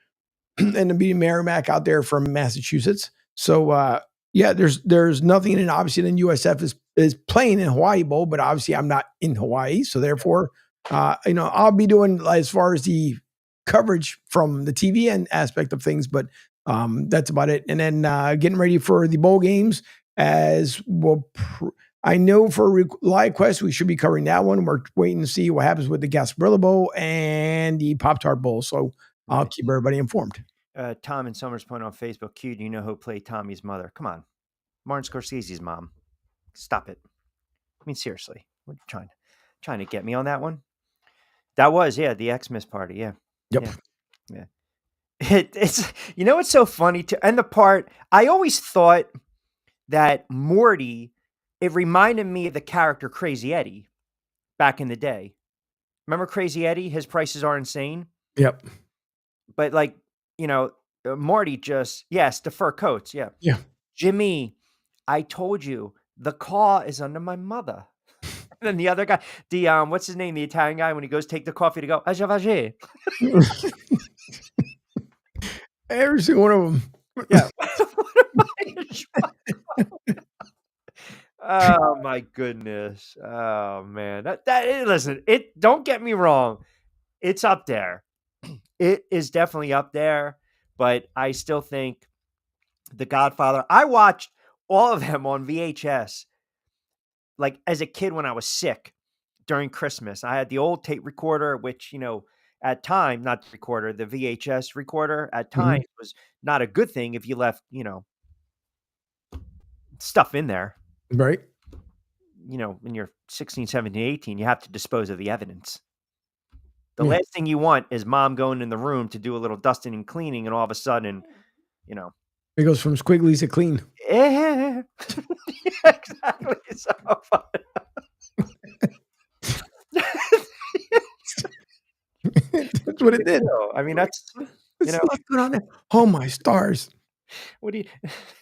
Speaker 10: And then beating Merrimack out there from Massachusetts. So there's nothing. And obviously then USF is playing in Hawaii Bowl, but obviously I'm not in Hawaii. So therefore, I'll be doing as far as the coverage from the TV end aspect of things, but that's about it. And then getting ready for the bowl games as well. I know for Live Quest, we should be covering that one. We're waiting to see what happens with the Gasparilla Bowl and the Pop-Tart Bowl. So I'll keep everybody informed.
Speaker 2: Tom in Summers Point on Facebook. Q, do you know who played Tommy's mother? Come on. Martin Scorsese's mom. Stop it. I mean, seriously. What are you trying to get me on that one? That was, the Xmas party. Yeah.
Speaker 10: Yep.
Speaker 2: Yeah. It's it's so funny too. And the part, I always thought that Morty, it reminded me of the character Crazy Eddie back in the day. Remember Crazy Eddie? His prices are insane.
Speaker 10: Yep.
Speaker 2: But Marty just, the fur coats. Yeah.
Speaker 10: Yeah.
Speaker 2: Jimmy, I told you the car is under my mother. And then the other guy, what's his name? The Italian guy, when he goes take the coffee to go, Ajavage.
Speaker 10: Every single one of them.
Speaker 2: Yeah. Oh my goodness. Oh man. Listen, don't get me wrong. It's up there. It is definitely up there, but I still think The Godfather. I watched all of them on VHS, like as a kid when I was sick during Christmas. I had the old tape recorder, which, at time, not the recorder, the VHS recorder at times was not a good thing if you left, stuff in there.
Speaker 10: Right.
Speaker 2: When you're 16, 17, 18, you have to dispose of the evidence. The last thing you want is mom going in the room to do a little dusting and cleaning, and all of a sudden,
Speaker 10: It goes from squigglies to clean.
Speaker 2: Yeah, exactly. So
Speaker 10: That's what it did.
Speaker 2: I mean, that's
Speaker 10: What's going on there? Oh my stars!
Speaker 2: what do you?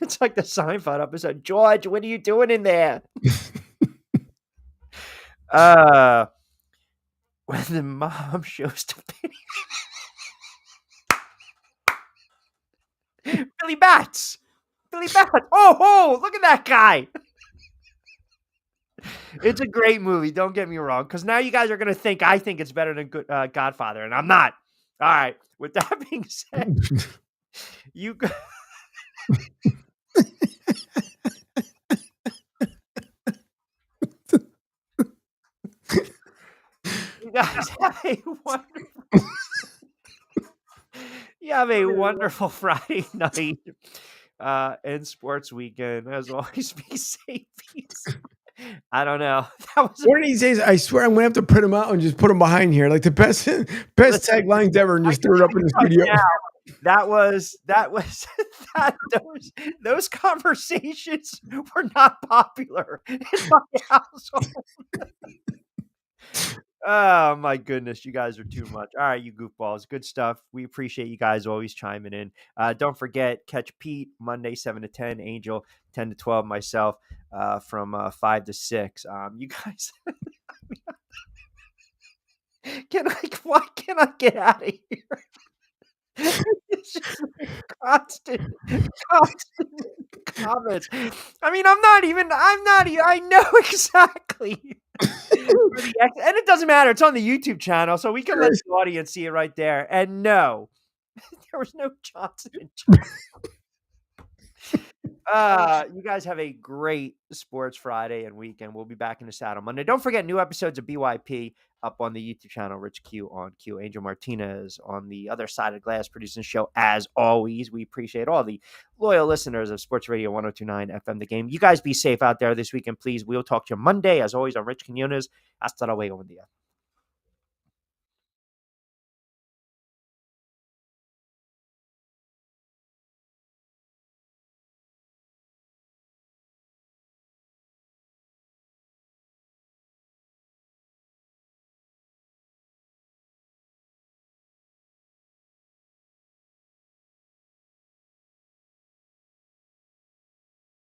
Speaker 2: It's like the Seinfeld episode. George, what are you doing in there? When the mom shows the video. Billy Bats. Oh, look at that guy. It's a great movie. Don't get me wrong. Because now you guys are going to think I think it's better than Godfather. And I'm not. All right. With that being said, you guys have a wonderful Friday night and sports weekend. As always, be safe. I don't know. That was
Speaker 10: one of these days, I swear I'm going to have to print them out and just put them behind here. Like the best taglines ever and just throw it up in the studio.
Speaker 2: Those conversations were not popular in my household. Oh my goodness, you guys are too much. All right, you goofballs. Good stuff. We appreciate you guys always chiming in. Don't forget, catch Pete Monday 7 to 10, Angel 10 to 12, myself from 5 to 6. You guys why can't I get out of here? It's just constant comments. I mean, I know exactly. And it doesn't matter. It's on the YouTube channel, so we can let the audience see it right there. And no, there was no Johnson. You guys have a great Sports Friday and weekend. We'll be back in the saddle Monday. Don't forget, new episodes of BYP up on the YouTube channel. Rich Q on Q. Angel Martinez on the other side of the glass producing the show. As always, we appreciate all the loyal listeners of Sports Radio 102.9 FM The Game. You guys be safe out there this weekend, please. We'll talk to you Monday. As always, I'm Rich Quinones. Hasta luego, buen día.